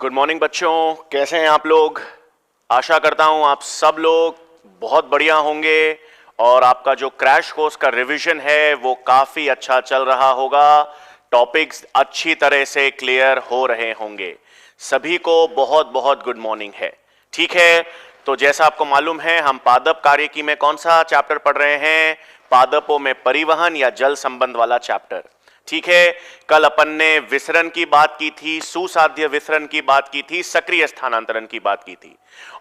Good morning बच्चों, कैसे हैं आप लोग। आशा करता हूं आप सब लोग बहुत बढ़िया होंगे और आपका जो क्रैश कोर्स का रिवीजन है वो काफी अच्छा चल रहा होगा। टॉपिक्स अच्छी तरह से क्लियर हो रहे होंगे। सभी को बहुत बहुत गुड मॉर्निंग है। ठीक है, तो जैसा आपको मालूम है हम पादप कार्यकी में कौन सा चैप्टर पढ़ रहे हैं, पादपों में परिवहन या जल संबंध वाला चैप्टर। ठीक है, कल अपन ने विसरण की बात की थी, सुसाध्य विसरण की बात की थी, सक्रिय स्थानांतरण की बात की थी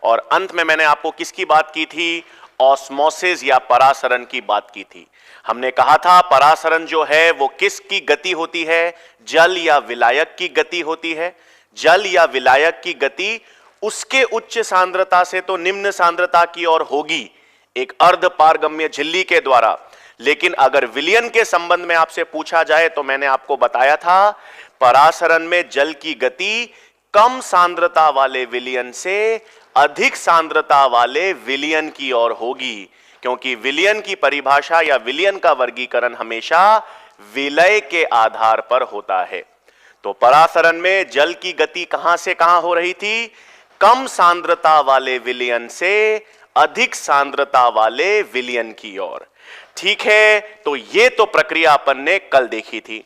और अंत में मैंने आपको किसकी बात की थी, ऑस्मोसिस या परासरण की बात की थी। हमने कहा था परासरण जो है वो किसकी गति होती है, जल या विलायक की गति होती है। जल या विलायक की गति उसके उच्च सांद्रता से तो निम्न सांद्रता की ओर होगी एक अर्ध पारगम्य झिल्ली के द्वारा, लेकिन अगर विलयन के संबंध में आपसे पूछा जाए तो मैंने आपको बताया था परासरण में जल की गति कम सांद्रता वाले विलयन से अधिक सांद्रता वाले विलयन की ओर होगी, क्योंकि विलयन की परिभाषा या विलयन का वर्गीकरण हमेशा विलय के आधार पर होता है। तो परासरण में जल की गति कहां से कहां हो रही थी, कम सांद्रता वाले विलयन से अधिक सांद्रता वाले विलयन की ओर। ठीक है, तो ये तो प्रक्रिया अपन ने कल देखी थी।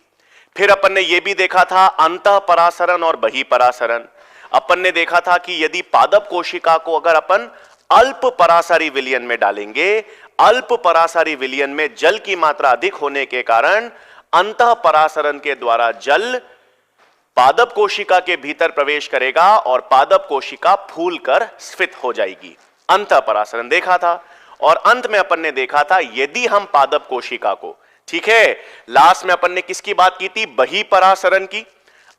फिर अपन ने यह भी देखा था अंतः परासरण और बहि परासरण। अपन ने देखा था कि यदि पादप कोशिका को अगर अपन अल्प परासरी विलयन में डालेंगे, अल्प परासरी विलयन में जल की मात्रा अधिक होने के कारण अंतः परासरण के द्वारा जल पादप कोशिका के भीतर प्रवेश करेगा और पादप कोशिका फूलकर स्फीत हो जाएगी। अंतः परासरण देखा था और अंत में अपन ने देखा था यदि हम पादप कोशिका को, ठीक है, लास्ट में अपन ने किसकी बात की थी, बहि परासरण की।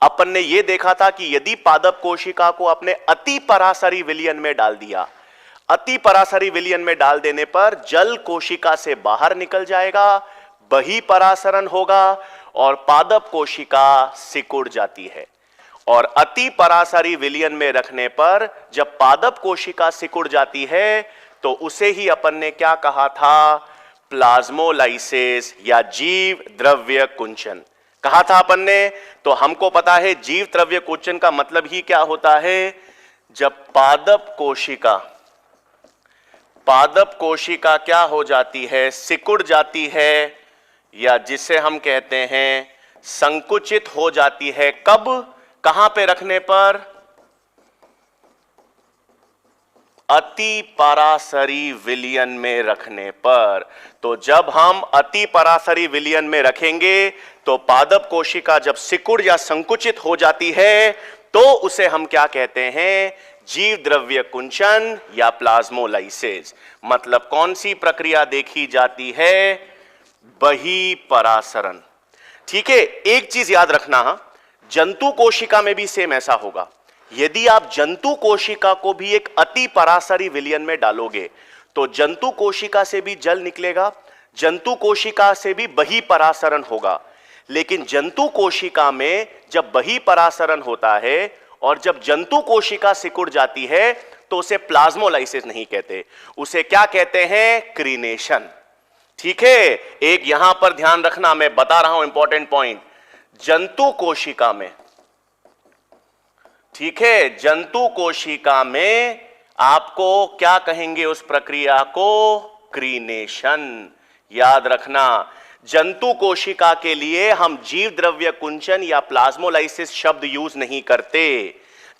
अपन ने यह देखा था कि यदि पादप कोशिका को अपने अति परासरी विलयन में डाल दिया, अति परासरी विलयन में डाल देने पर जल कोशिका से बाहर निकल जाएगा, बहि परासरण होगा और पादप कोशिका सिकुड़ जाती है। और अति परासरी विलयन में रखने पर जब पादप कोशिका सिकुड़ जाती है तो उसे ही अपन ने क्या कहा था, प्लाज्मोलाइसिस या जीव द्रव्य कुंचन कहा था अपन ने। तो हमको पता है जीव द्रव्य कुंचन का मतलब ही क्या होता है, जब पादप कोशिका क्या हो जाती है, सिकुड़ जाती है, या जिसे हम कहते हैं संकुचित हो जाती है। कब, कहां पे रखने पर, अति परासरी विलयन में रखने पर। तो जब हम अति परासरी विलयन में रखेंगे तो पादप कोशिका जब सिकुड़ या संकुचित हो जाती है तो उसे हम क्या कहते हैं, जीव द्रव्य कुंचन या प्लाज्मोलाइसिस। मतलब कौन सी प्रक्रिया देखी जाती है, बहि परासरण। ठीक है, एक चीज याद रखना, जंतु कोशिका में भी सेम ऐसा होगा। यदि आप जंतु कोशिका को भी एक अति परासरी विलयन में डालोगे तो जंतु कोशिका से भी जल निकलेगा, जंतु कोशिका से भी बहि परासरण होगा। लेकिन जंतु कोशिका में जब बहि परासरण होता है और जब जंतु कोशिका सिकुड़ जाती है तो उसे प्लाज्मोलाइसिस नहीं कहते, उसे क्या कहते हैं, क्रीनेशन। ठीक है, एक यहां पर ध्यान रखना, मैं बता रहा हूं इंपॉर्टेंट पॉइंट। जंतु कोशिका में, ठीक है, जंतु कोशिका में आपको क्या कहेंगे उस प्रक्रिया को, क्रीनेशन। याद रखना, जंतु कोशिका के लिए हम जीव द्रव्य कुंचन या प्लाज्मोलाइसिस शब्द यूज नहीं करते।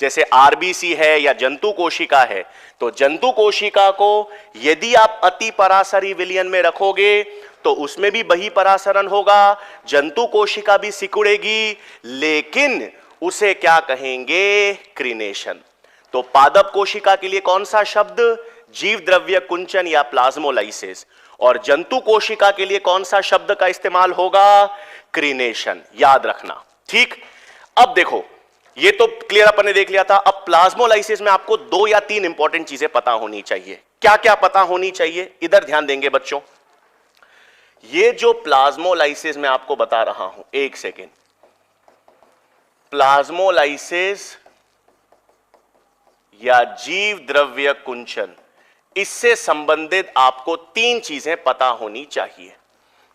जैसे आरबीसी है या जंतु कोशिका है, तो जंतु कोशिका को यदि आप अति परासरी विलयन में रखोगे तो उसमें भी बहि परासरण होगा, जंतु कोशिका भी सिकुड़ेगी, लेकिन उसे क्या कहेंगे, क्रीनेशन। तो पादप कोशिका के लिए कौन सा शब्द, जीव द्रव्य कुंचन या प्लाज्मोलाइसिस, और जंतु कोशिका के लिए कौन सा शब्द का इस्तेमाल होगा, क्रीनेशन। याद रखना। ठीक, अब देखो ये तो क्लियर अपन ने देख लिया था। अब प्लाज्मोलाइसिस में आपको 2 या 3 इंपॉर्टेंट चीजें पता होनी चाहिए। क्या क्या पता होनी चाहिए, इधर ध्यान देंगे बच्चों। ये जो प्लाज्मोलाइसिस मैं आपको बता रहा हूं, एक सेकेंड, प्लाज्मोलाइसिस या जीव द्रव्य कुंचन, इससे संबंधित आपको 3 चीजें पता होनी चाहिए।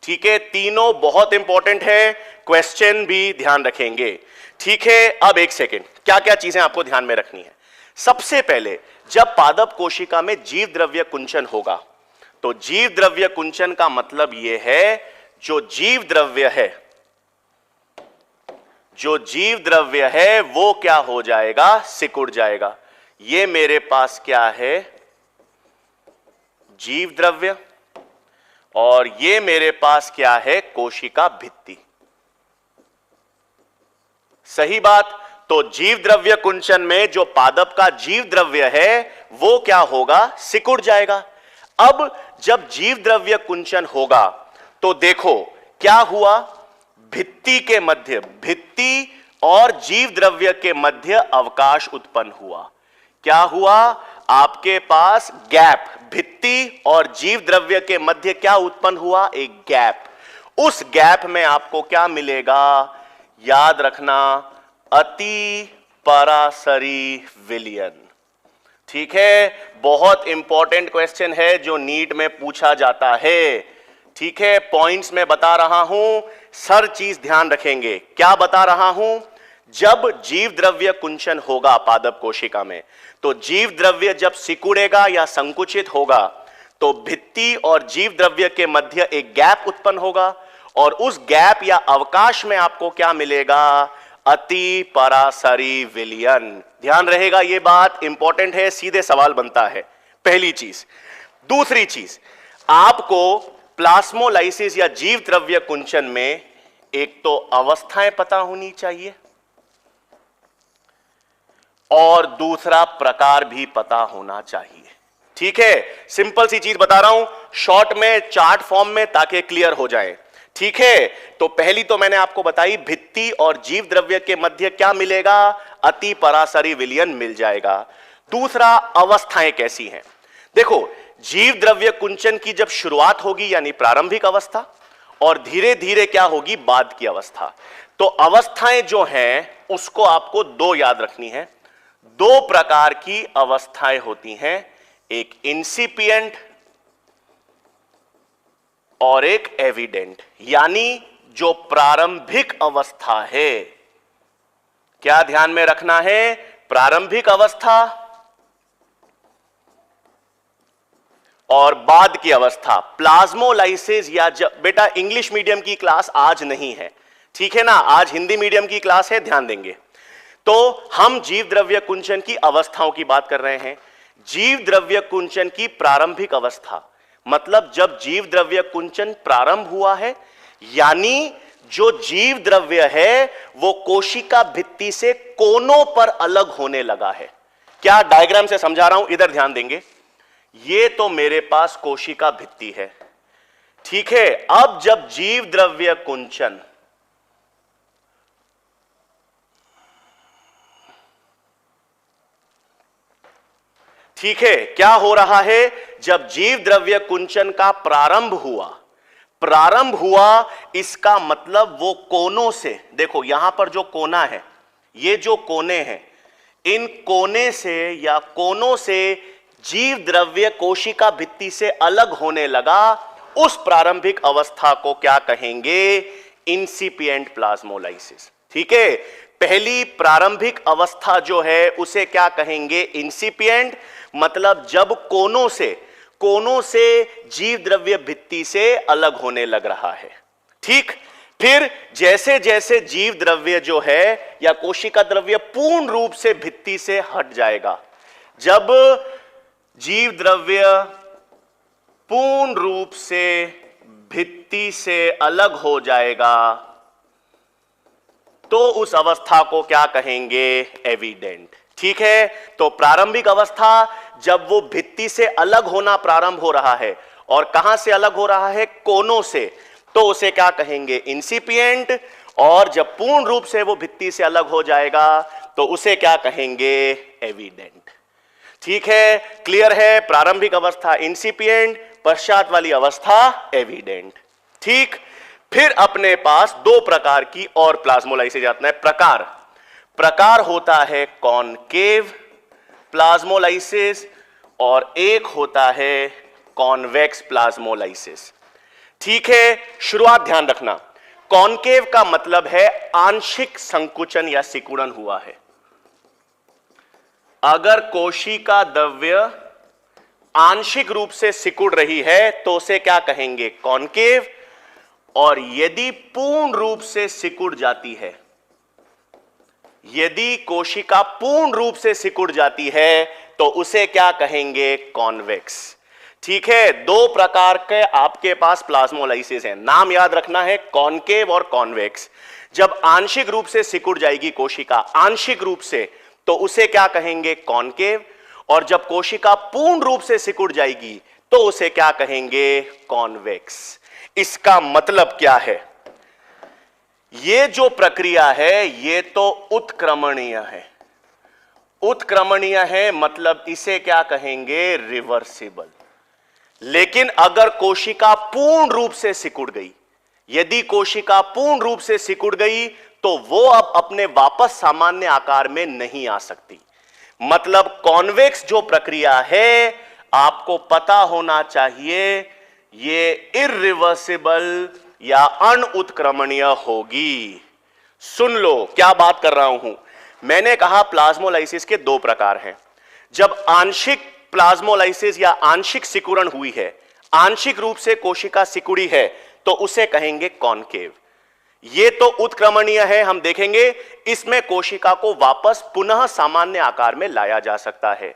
ठीक है, तीनों बहुत इंपॉर्टेंट है, क्वेश्चन भी ध्यान रखेंगे। ठीक है, अब एक सेकेंड, क्या क्या चीजें आपको ध्यान में रखनी है। सबसे पहले, जब पादप कोशिका में जीव द्रव्य कुंचन होगा, तो जीव द्रव्य कुंचन का मतलब यह है जो जीव द्रव्य है वो क्या हो जाएगा, सिकुड़ जाएगा। ये मेरे पास क्या है, जीव द्रव्य, और ये मेरे पास क्या है, कोशिका भित्ति। सही बात। तो जीव द्रव्य कुंचन में जो पादप का जीव द्रव्य है वो क्या होगा, सिकुड़ जाएगा। अब जब जीव द्रव्य कुंचन होगा तो देखो क्या हुआ, भित्ति और जीव द्रव्य के मध्य अवकाश उत्पन्न हुआ। क्या हुआ, आपके पास गैप, भित्ति और जीव द्रव्य के मध्य क्या उत्पन्न हुआ, एक गैप। उस गैप में आपको क्या मिलेगा, याद रखना, अति परासरी विलयन। ठीक है, बहुत इंपॉर्टेंट क्वेश्चन है जो नीट में पूछा जाता है। ठीक है, पॉइंट्स में बता रहा हूं, सर चीज ध्यान रखेंगे। क्या बता रहा हूं, जब जीव द्रव्य कुंचन होगा पादप कोशिका में, तो जीव द्रव्य जब सिकुड़ेगा या संकुचित होगा तो भित्ति और जीव द्रव्य के मध्य एक गैप उत्पन्न होगा, और उस गैप या अवकाश में आपको क्या मिलेगा, अति परासरी विलयन। ध्यान रहेगा, यह बात इंपॉर्टेंट है, सीधे सवाल बनता है, पहली चीज। दूसरी चीज, आपको प्लाज्मोलाइसिस या जीव द्रव्य कुंचन में एक तो अवस्थाएं पता होनी चाहिए और दूसरा प्रकार भी पता होना चाहिए। ठीक है, सिंपल सी चीज बता रहा हूं, शॉर्ट में, चार्ट फॉर्म में, ताकि क्लियर हो जाए। ठीक है, तो पहली तो मैंने आपको बताई, भित्ति और जीव द्रव्य के मध्य क्या मिलेगा, अति परासरी विलयन मिल जाएगा। दूसरा, अवस्थाएं कैसी हैं। देखो, जीव द्रव्य कुंचन की जब शुरुआत होगी यानी प्रारंभिक अवस्था, और धीरे धीरे क्या होगी, बाद की अवस्था। तो अवस्थाएं जो हैं उसको आपको दो याद रखनी है। दो प्रकार की अवस्थाएं होती हैं, एक इंसिपिएंट और एक एविडेंट, यानी जो प्रारंभिक अवस्था है। क्या ध्यान में रखना है, प्रारंभिक अवस्था और बाद की अवस्था। प्लाज्मोलाइसिस या बेटा इंग्लिश मीडियम की क्लास आज नहीं है, ठीक है ना, आज हिंदी मीडियम की क्लास है, ध्यान देंगे। तो हम जीव द्रव्य कुंचन की अवस्थाओं की बात कर रहे हैं। जीव द्रव्य कुंचन की प्रारंभिक अवस्था मतलब जब जीव द्रव्य कुंचन प्रारंभ हुआ है, यानी जो जीव द्रव्य है वो कोशिका भित्ति से कोनों पर अलग होने लगा है। क्या डायग्राम से समझा रहा हूं, इधर ध्यान देंगे। ये तो मेरे पास कोशिका भित्ति है, ठीक है। अब जब जीव द्रव्य कुंचन ठीक है, क्या हो रहा है, जब जीव द्रव्य कुंचन का प्रारंभ हुआ, इसका मतलब वो कोनों से, देखो यहां पर जो कोना है, ये जो कोने हैं, इन कोने से या कोनों से जीव द्रव्य कोशिका भित्ति से अलग होने लगा। उस प्रारंभिक अवस्था को क्या कहेंगे, इंसिपिएंट प्लाज्मोलाइसिस। ठीक है, पहली प्रारंभिक अवस्था जो है उसे क्या कहेंगे, इंसिपिएंट, मतलब जब कोनों से जीव द्रव्य भित्ति से अलग होने लग रहा है। ठीक, फिर जैसे जैसे जीव द्रव्य जो है या कोशिका द्रव्य पूर्ण रूप से भित्ति से हट जाएगा, जब जीव द्रव्य पूर्ण रूप से भित्ति से अलग हो जाएगा तो उस अवस्था को क्या कहेंगे, एविडेंट। ठीक है, तो प्रारंभिक अवस्था जब वो भित्ति से अलग होना प्रारंभ हो रहा है, और कहां से अलग हो रहा है, कोनों से, तो उसे क्या कहेंगे, इंसिपिएंट। और जब पूर्ण रूप से वो भित्ति से अलग हो जाएगा तो उसे क्या कहेंगे, एविडेंट। ठीक है, क्लियर है, प्रारंभिक अवस्था इंसिपिएंट, पश्चात वाली अवस्था एविडेंट। ठीक, फिर अपने पास दो प्रकार की और प्लाज्मोलाइसिस आता है। प्रकार होता है कॉनकेव प्लाज्मोलाइसिस और एक होता है कॉन्वेक्स प्लाज्मोलाइसिस। ठीक है, शुरुआत ध्यान रखना। कॉनकेव का मतलब है आंशिक संकुचन या सिकुड़न हुआ है। अगर कोशिका द्रव्य आंशिक रूप से सिकुड़ रही है तो उसे क्या कहेंगे? कॉनकेव। और यदि पूर्ण रूप से सिकुड़ जाती है, यदि कोशिका पूर्ण रूप से सिकुड़ जाती है तो उसे क्या कहेंगे? कॉन्वेक्स। ठीक है, दो प्रकार के आपके पास प्लाज्मोलाइसिस हैं, नाम याद रखना है, कॉनकेव और कॉन्वेक्स। जब आंशिक रूप से सिकुड़ जाएगी कोशिका, आंशिक रूप से, तो उसे क्या कहेंगे? कॉनकेव। और जब कोशिका पूर्ण रूप से सिकुड़ जाएगी तो उसे क्या कहेंगे? कॉन्वेक्स। इसका मतलब क्या है? ये जो प्रक्रिया है ये तो उत्क्रमणीय है। उत्क्रमणीय है मतलब इसे क्या कहेंगे? रिवर्सिबल। लेकिन अगर कोशिका पूर्ण रूप से सिकुड़ गई, यदि कोशिका पूर्ण रूप से सिकुड़ गई तो वो अब अपने वापस सामान्य आकार में नहीं आ सकती। मतलब कॉन्वेक्स जो प्रक्रिया है, आपको पता होना चाहिए, ये इररिवर्सिबल या अनउत्क्रमणीय होगी। सुन लो क्या बात कर रहा हूं। मैंने कहा प्लाज्मोलाइसिस के दो प्रकार हैं। जब आंशिक प्लाज्मोलाइसिस या आंशिक सिकुड़न हुई है, आंशिक रूप से कोशिका सिकुड़ी है, तो उसे कहेंगे कॉनकेव। ये तो उत्क्रमणीय है, हम देखेंगे, इसमें कोशिका को वापस पुनः सामान्य आकार में लाया जा सकता है।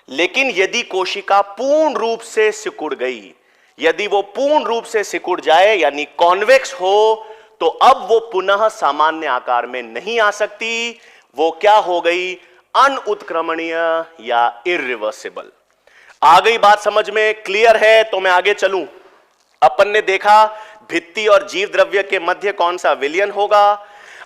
लेकिन यदि कोशिका पूर्ण रूप से सिकुड़ गई, यदि वो पूर्ण रूप से सिकुड़ जाए यानी कॉन्वेक्स हो, तो अब वो पुनः सामान्य आकार में नहीं आ सकती। वो क्या हो गई? अनउत्क्रमणीय या इररिवर्सिबल। आ गई बात समझ में? क्लियर है? तो मैं आगे चलूं। अपन ने देखा भित्ति और जीव द्रव्य के मध्य कौन सा विलयन होगा।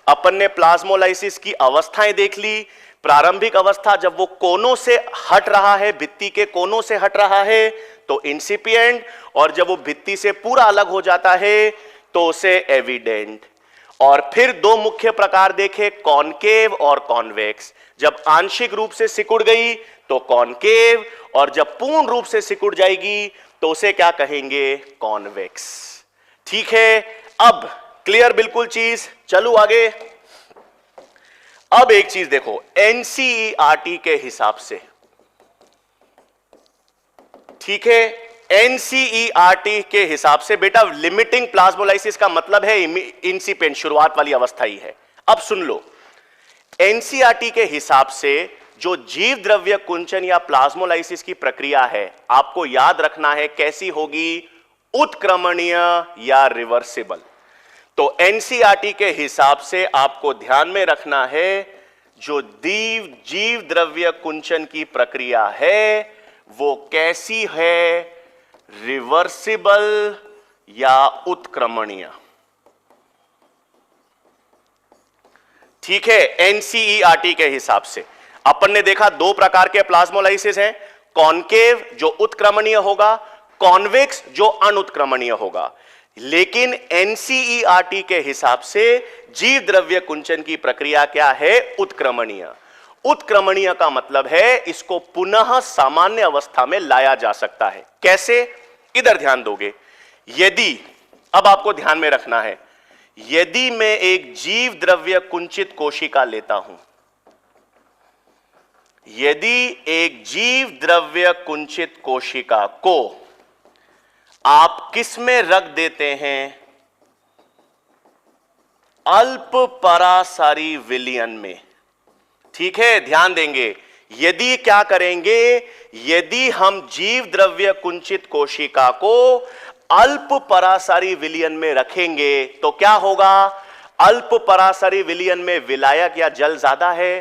अपन ने प्लाज्मोलाइसिस की अवस्थाएं देख ली। प्रारंभिक अवस्था जब वो कोनों से हट रहा है, भित्ति के कोनों से हट रहा है, तो इंसिपिएंट। और जब वो भित्ति से पूरा अलग हो जाता है तो उसे एविडेंट। और फिर दो मुख्य प्रकार देखे, कॉनकेव और कॉन्वेक्स। जब आंशिक रूप से सिकुड़ गई तो कॉनकेव, और जब पूर्ण रूप से सिकुड़ जाएगी तो उसे क्या कहेंगे? कॉन्वेक्स। ठीक है, अब क्लियर बिल्कुल चीज। चलो आगे। अब एक चीज देखो, एनसीईआरटी के हिसाब से, ठीक है, एनसीईआरटी के हिसाब से बेटा लिमिटिंग प्लाज्मोलाइसिस का मतलब है इंसिपिएंट, शुरुआत वाली अवस्था ही है। अब सुन लो, एनसीईआरटी के हिसाब से जो जीव द्रव्य कुंचन या प्लाज्मोलाइसिस की प्रक्रिया है, आपको याद रखना है कैसी होगी? उत्क्रमणीय या रिवर्सिबल। तो एनसीईआरटी के हिसाब से आपको ध्यान में रखना है, जो जीव द्रव्य कुंचन की प्रक्रिया है वो कैसी है? रिवर्सिबल या उत्क्रमणीय। ठीक है, एनसीईआरटी के हिसाब से अपन ने देखा दो प्रकार के प्लाज्मोलाइसिस हैं, कॉनकेव जो उत्क्रमणीय होगा, कॉन्वेक्स जो अनुत्क्रमणीय होगा। लेकिन एनसीईआरटी के हिसाब से जीव द्रव्य कुंचन की प्रक्रिया क्या है? उत्क्रमणीय। उत्क्रमणीय का मतलब है इसको पुनः सामान्य अवस्था में लाया जा सकता है। कैसे? इधर ध्यान दोगे, यदि, अब आपको ध्यान में रखना है, यदि मैं एक जीव द्रव्य कुंचित कोशिका लेता हूं, यदि एक जीव द्रव्य कुंचित कोशिका को आप किस में रख देते हैं? अल्प परासारी विलयन में। ठीक है, ध्यान देंगे, यदि क्या करेंगे, यदि हम जीव द्रव्य कुंचित कोशिका को अल्प परासारी विलयन में रखेंगे तो क्या होगा? अल्प परासारी विलयन में विलायक या जल ज्यादा है,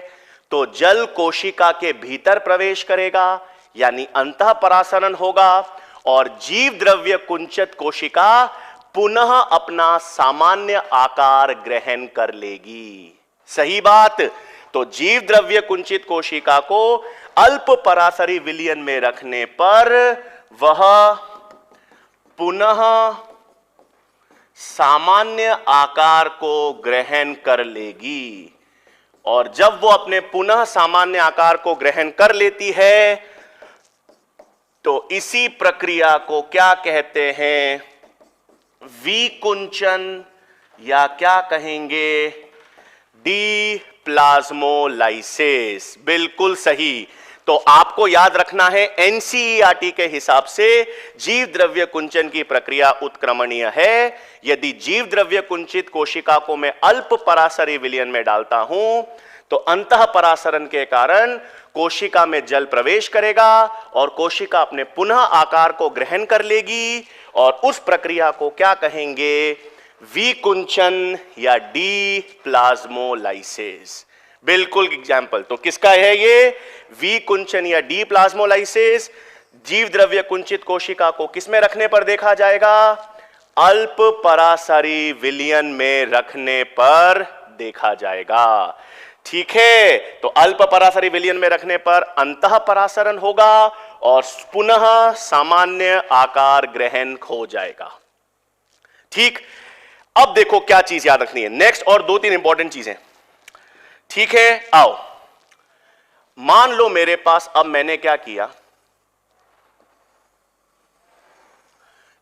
तो जल कोशिका के भीतर प्रवेश करेगा यानी अंतःपरासरण होगा, और जीव द्रव्य कुंचित कोशिका पुनः अपना सामान्य आकार ग्रहण कर लेगी। सही बात? तो जीव द्रव्य कुंचित कोशिका को अल्प परासरी विलयन में रखने पर वह पुनः सामान्य आकार को ग्रहण कर लेगी। और जब वो अपने पुनः सामान्य आकार को ग्रहण कर लेती है तो इसी प्रक्रिया को क्या कहते हैं? विकुंचन या क्या कहेंगे, डी प्लाज्मोलाइसिस। बिल्कुल सही। तो आपको याद रखना है एनसीईआरटी के हिसाब से जीव द्रव्य कुंचन की प्रक्रिया उत्क्रमणीय है। यदि जीव द्रव्य कुंचित कोशिका को मैं अल्प परासरी विलयन में डालता हूं तो अंतः परासरण के कारण कोशिका में जल प्रवेश करेगा और कोशिका अपने पुनः आकार को ग्रहण कर लेगी और उस प्रक्रिया को क्या कहेंगे, विकुंचन या डी प्लाज्मोलाइसिस। बिल्कुल एग्जाम्पल तो किसका है ये, विकुंचन या डी प्लाज्मोलाइसिस। जीव द्रव्य कुंचित कोशिका को किसमें रखने पर देखा जाएगा, अल्प परासरी विलयन में रखने पर देखा जाएगा। ठीक है, तो अल्प परासरी विलयन में रखने पर अंतः परासरण होगा और पुनः सामान्य आकार ग्रहण हो जाएगा। ठीक, अब देखो क्या चीज याद रखनी है नेक्स्ट, और 2-3 इंपॉर्टेंट चीजें। ठीक है, आओ मान लो मेरे पास, अब मैंने क्या किया,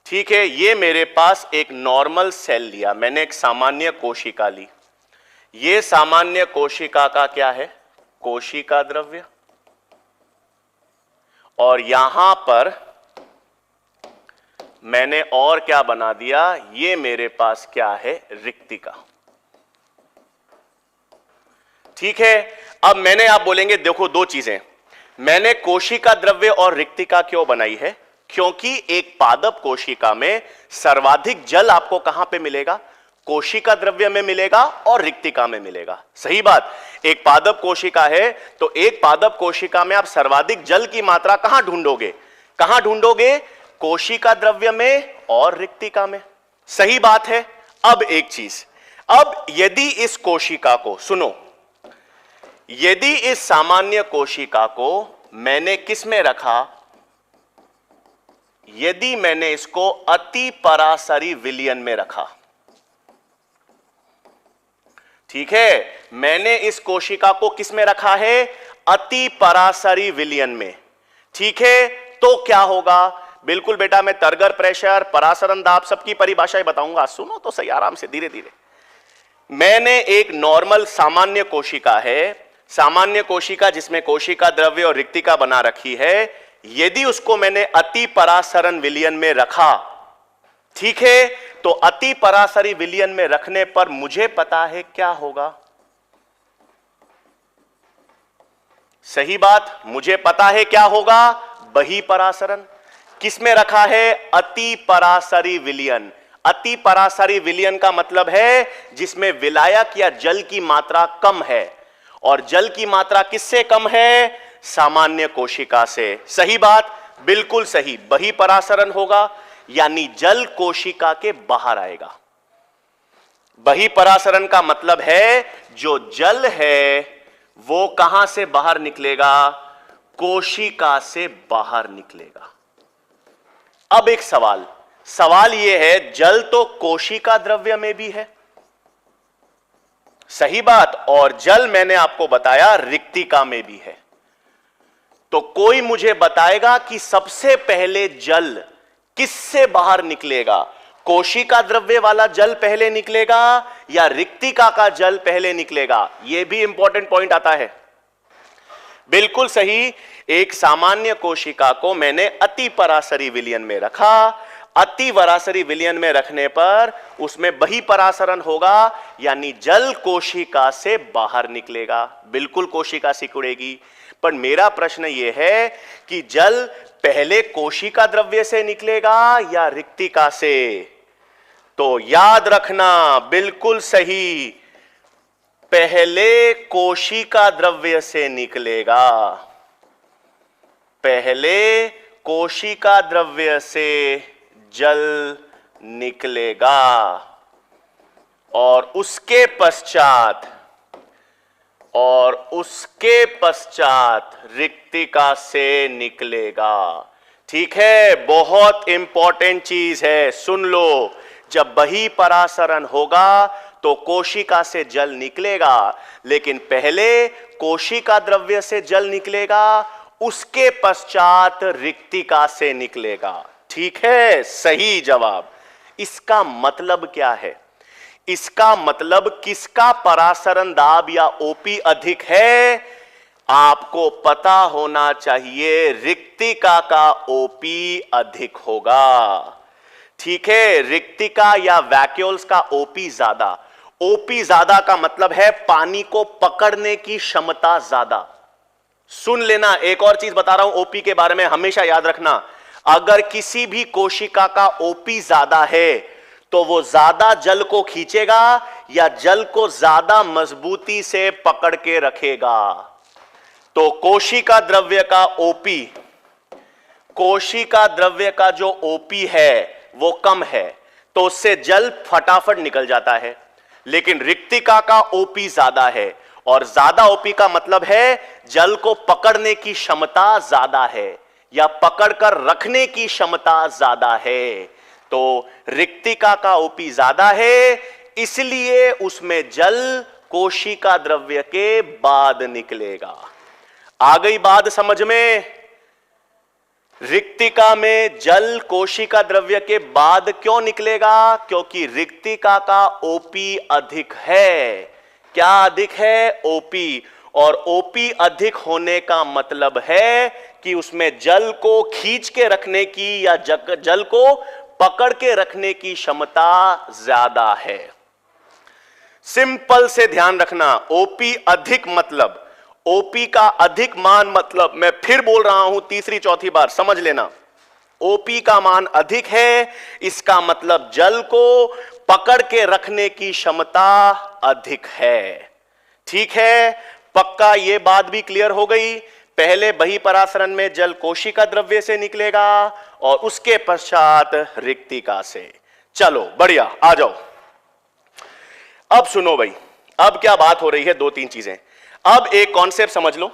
ठीक है, ये मेरे पास एक नॉर्मल सेल लिया, मैंने एक सामान्य कोशिका ली। ये सामान्य कोशिका का क्या है, कोशिका द्रव्य, और यहां पर मैंने और क्या बना दिया, ये मेरे पास क्या है, रिक्तिका। ठीक है, अब मैंने, आप बोलेंगे देखो 2 चीजें, मैंने कोशिका द्रव्य और रिक्तिका क्यों बनाई है, क्योंकि एक पादप कोशिका में सर्वाधिक जल आपको कहां पे मिलेगा, कोशिका द्रव्य में मिलेगा और रिक्तिका में मिलेगा। सही बात, एक पादप कोशिका है तो एक पादप कोशिका में आप सर्वाधिक जल की मात्रा कहां ढूंढोगे, कहां ढूंढोगे, कोशिका द्रव्य में और रिक्तिका में। सही बात है। अब एक चीज, अब यदि इस कोशिका को, सुनो, यदि इस सामान्य कोशिका को मैंने किस में रखा, यदि मैंने इसको अति परासरी विलयन में रखा, ठीक है, मैंने इस कोशिका को किस में रखा है, अति परासरी विलयन में। ठीक है, तो क्या होगा, बिल्कुल बेटा मैं तरगर प्रेशर, परासरण दाब सबकी परिभाषाएं बताऊंगा, सुनो तो सही आराम से धीरे धीरे। मैंने एक नॉर्मल सामान्य कोशिका है, सामान्य कोशिका जिसमें कोशिका द्रव्य और रिक्तिका बना रखी है, यदि उसको मैंने अति परासरण विलयन में रखा, ठीक है, तो अति परासरी विलयन में रखने पर मुझे पता है क्या होगा, सही बात, मुझे पता है क्या होगा, बहिपरासरण। किसमें रखा है, अति परासरी विलयन। अति परासरी विलयन का मतलब है जिसमें विलायक या जल की मात्रा कम है, और जल की मात्रा किससे कम है, सामान्य कोशिका से। सही बात, बिल्कुल सही, बहिपरासरण होगा, यानी जल कोशिका के बाहर आएगा। बहिपरासरण का मतलब है जो जल है वो कहां से बाहर निकलेगा, कोशिका से बाहर निकलेगा। अब एक सवाल, सवाल यह है, जल तो कोशिका द्रव्य में भी है, सही बात, और जल मैंने आपको बताया रिक्तिका में भी है। तो कोई मुझे बताएगा कि सबसे पहले जल किससे बाहर निकलेगा, कोशिका द्रव्य वाला जल पहले निकलेगा या रिक्तिका का जल पहले निकलेगा। यह भी इंपॉर्टेंट पॉइंट आता है। बिल्कुल सही, एक सामान्य कोशिका को मैंने अति परासरी विलयन में रखा, अति परासरी विलयन में रखने पर उसमें बहिपरासरण होगा, यानी जल कोशिका से बाहर निकलेगा, बिल्कुल कोशिका सिकुड़ेगी। पर मेरा प्रश्न यह है कि जल पहले कोशिका द्रव्य से निकलेगा या रिक्तिका से, तो याद रखना, बिल्कुल सही, पहले कोशिका द्रव्य से निकलेगा, पहले कोशिका द्रव्य से जल निकलेगा और उसके पश्चात रिक्तिका से निकलेगा। ठीक है, बहुत इंपॉर्टेंट चीज है, सुन लो, जब बहिपरासरण होगा तो कोशिका से जल निकलेगा, लेकिन पहले कोशिका द्रव्य से जल निकलेगा, उसके पश्चात रिक्तिका से निकलेगा। ठीक है, सही जवाब। इसका मतलब क्या है? इसका मतलब किसका परासरण दाब या ओपी अधिक है? आपको पता होना चाहिए रिक्तिका का ओपी अधिक होगा। ठीक है, रिक्तिका या वैक्यूल्स का ओपी ज्यादा। ओपी ज्यादा का मतलब है पानी को पकड़ने की क्षमता ज्यादा। सुन लेना, एक और चीज बता रहा हूं ओपी के बारे में, हमेशा याद रखना। अगर किसी भी कोशिका का ओपी ज्यादा है तो वो ज्यादा जल को खींचेगा या जल को ज्यादा मजबूती से पकड़ के रखेगा। तो कोशिका द्रव्य का ओपी, कोशिका द्रव्य का जो ओपी है वो कम है तो उससे जल फटाफट निकल जाता है। लेकिन रिक्तिका का ओपी ज्यादा है, और ज्यादा ओपी का मतलब है जल को पकड़ने की क्षमता ज्यादा है या पकड़कर रखने की क्षमता ज्यादा है। तो रिक्तिका का ओपी ज्यादा है, इसलिए उसमें जल कोशिका द्रव्य के बाद निकलेगा। आ गई बात समझ में? रिक्तिका में जल कोशिका द्रव्य के बाद क्यों निकलेगा? क्योंकि रिक्तिका का ओपी अधिक है। क्या अधिक है? ओपी। और ओपी अधिक होने का मतलब है कि उसमें जल को खींच के रखने की या जल को पकड़ के रखने की क्षमता ज्यादा है। सिंपल से ध्यान रखना, ओपी अधिक मतलब, ओपी का अधिक मान मतलब, मैं फिर बोल रहा हूं तीसरी चौथी बार, समझ लेना। ओपी का मान अधिक है, इसका मतलब जल को पकड़ के रखने की क्षमता अधिक है। ठीक है, पक्का ये बात भी क्लियर हो गई। पहले बहिपरासरण में जल कोशिका द्रव्य से निकलेगा और उसके पश्चात रिक्तिका से। चलो बढ़िया, आ जाओ। अब सुनो भाई, अब क्या बात हो रही है, दो तीन चीजें। अब एक कॉन्सेप्ट समझ लो,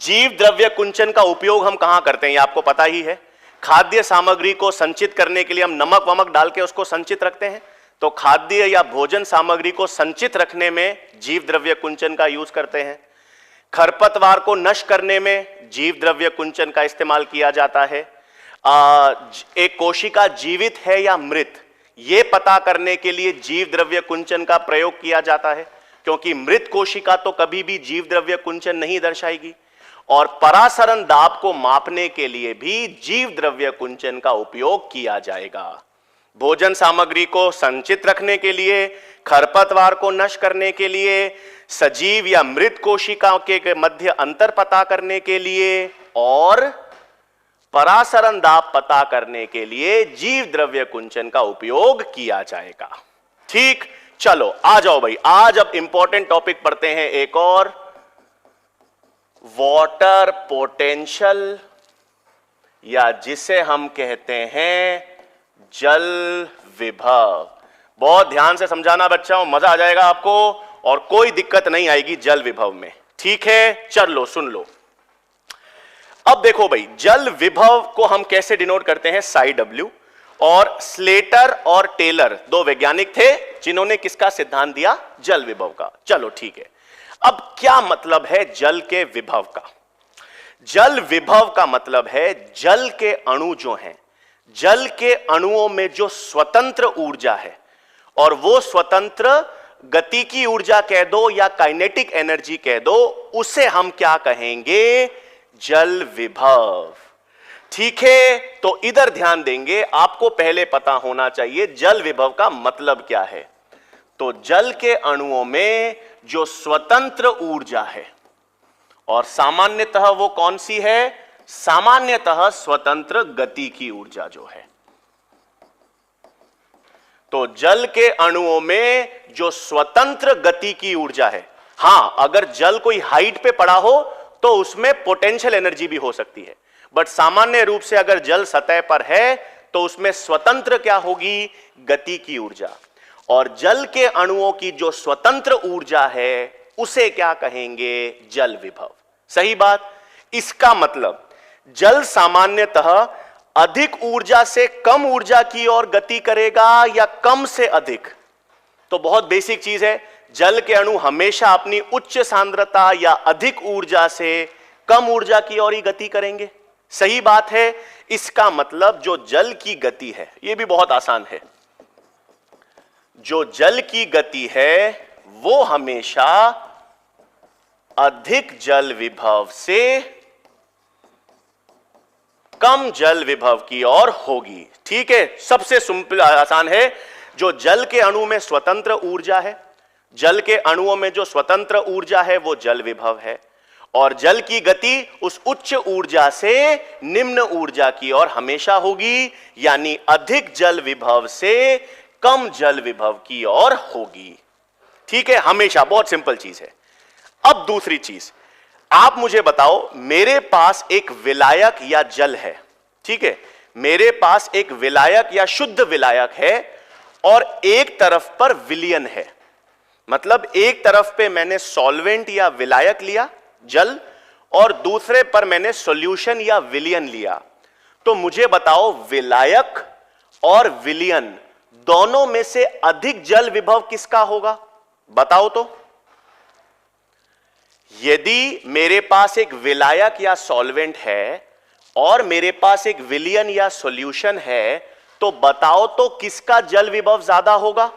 जीव द्रव्य कुंचन का उपयोग हम कहां करते हैं, ये आपको पता ही है। खाद्य सामग्री को संचित करने के लिए हम नमक वमक डाल के उसको संचित रखते हैं। तो खाद्य या भोजन सामग्री को संचित रखने में जीव द्रव्य कुंचन का यूज करते हैं। खरपतवार को नष्ट करने में जीव द्रव्य कुंचन का इस्तेमाल किया जाता है। एक कोशिका जीवित है या मृत, यह पता करने के लिए जीव द्रव्य कुंचन का प्रयोग किया जाता है, क्योंकि मृत कोशिका तो कभी भी जीव द्रव्य कुंचन नहीं दर्शाएगी। और परासरण दाब को मापने के लिए भी जीव द्रव्य कुंचन का उपयोग किया जाएगा। भोजन सामग्री को संचित रखने के लिए, खरपतवार को नष्ट करने के लिए, सजीव या मृत कोशिकाओं के मध्य अंतर पता करने के लिए और परासरण दाब पता करने के लिए जीव द्रव्य कुंचन का उपयोग किया जाएगा। ठीक, चलो आ जाओ भाई, आज अब इंपॉर्टेंट टॉपिक पढ़ते हैं एक और, वाटर पोटेंशियल, या जिसे हम कहते हैं जल विभव। बहुत ध्यान से समझाना बच्चों, मजा आ जाएगा आपको और कोई दिक्कत नहीं आएगी जल विभव में। ठीक है, चलो सुन लो। अब देखो भाई, जल विभव को हम कैसे डिनोट करते हैं, साई डब्ल्यू। और स्लेटर और टेलर दो वैज्ञानिक थे जिन्होंने किसका सिद्धांत दिया, जल विभव का। चलो ठीक है, अब क्या मतलब है जल के विभव का? जल विभव का मतलब है जल के अणु जो हैं, जल के अणुओं में जो स्वतंत्र ऊर्जा है, और वो स्वतंत्र गति की ऊर्जा कह दो या काइनेटिक एनर्जी कह दो, उसे हम क्या कहेंगे, जल विभव। ठीक है, तो इधर ध्यान देंगे, आपको पहले पता होना चाहिए जल विभव का मतलब क्या है। तो जल के अणुओं में जो स्वतंत्र ऊर्जा है, और सामान्यतः वो कौन सी है, सामान्यतः स्वतंत्र गति की ऊर्जा जो है। तो जल के अणुओं में जो स्वतंत्र गति की ऊर्जा है, हां अगर जल कोई हाइट पे पड़ा हो तो उसमें पोटेंशियल एनर्जी भी हो सकती है, बट सामान्य रूप से अगर जल सतह पर है तो उसमें स्वतंत्र क्या होगी, गति की ऊर्जा। और जल के अणुओं की जो स्वतंत्र ऊर्जा है उसे क्या कहेंगे, जल विभव। सही बात। इसका मतलब जल सामान्यतः अधिक ऊर्जा से कम ऊर्जा की ओर गति करेगा या कम से अधिक। तो बहुत बेसिक चीज है, जल के अणु हमेशा अपनी उच्च सांद्रता या अधिक ऊर्जा से कम ऊर्जा की ओर ही गति करेंगे। सही बात है। इसका मतलब जो जल की गति है, यह भी बहुत आसान है। जो जल की गति है वो हमेशा अधिक जल विभव से कम जल विभव की ओर होगी। ठीक है, सबसे सिंपल आसान है। जो जल के अणु में स्वतंत्र ऊर्जा है, जल के अणुओं में जो स्वतंत्र ऊर्जा है वो जल विभव है, और जल की गति उस उच्च ऊर्जा से निम्न ऊर्जा की ओर हमेशा होगी, यानी अधिक जल विभव से कम जल विभव की ओर होगी। ठीक है, हमेशा, बहुत सिंपल चीज है। अब दूसरी चीज, आप मुझे बताओ, मेरे पास एक विलायक या जल है, ठीक है, मेरे पास एक विलायक या शुद्ध विलायक है और एक तरफ पर विलयन है, मतलब एक तरफ पे मैंने सॉल्वेंट या विलायक लिया जल और दूसरे पर मैंने सॉल्यूशन या विलयन लिया। तो मुझे बताओ विलायक और विलयन दोनों में से अधिक जल विभव किसका होगा, बताओ तो। यदि मेरे पास एक विलायक या सॉल्वेंट है और मेरे पास एक विलयन या सॉल्यूशन है, तो बताओ तो किसका जल विभव ज्यादा होगा,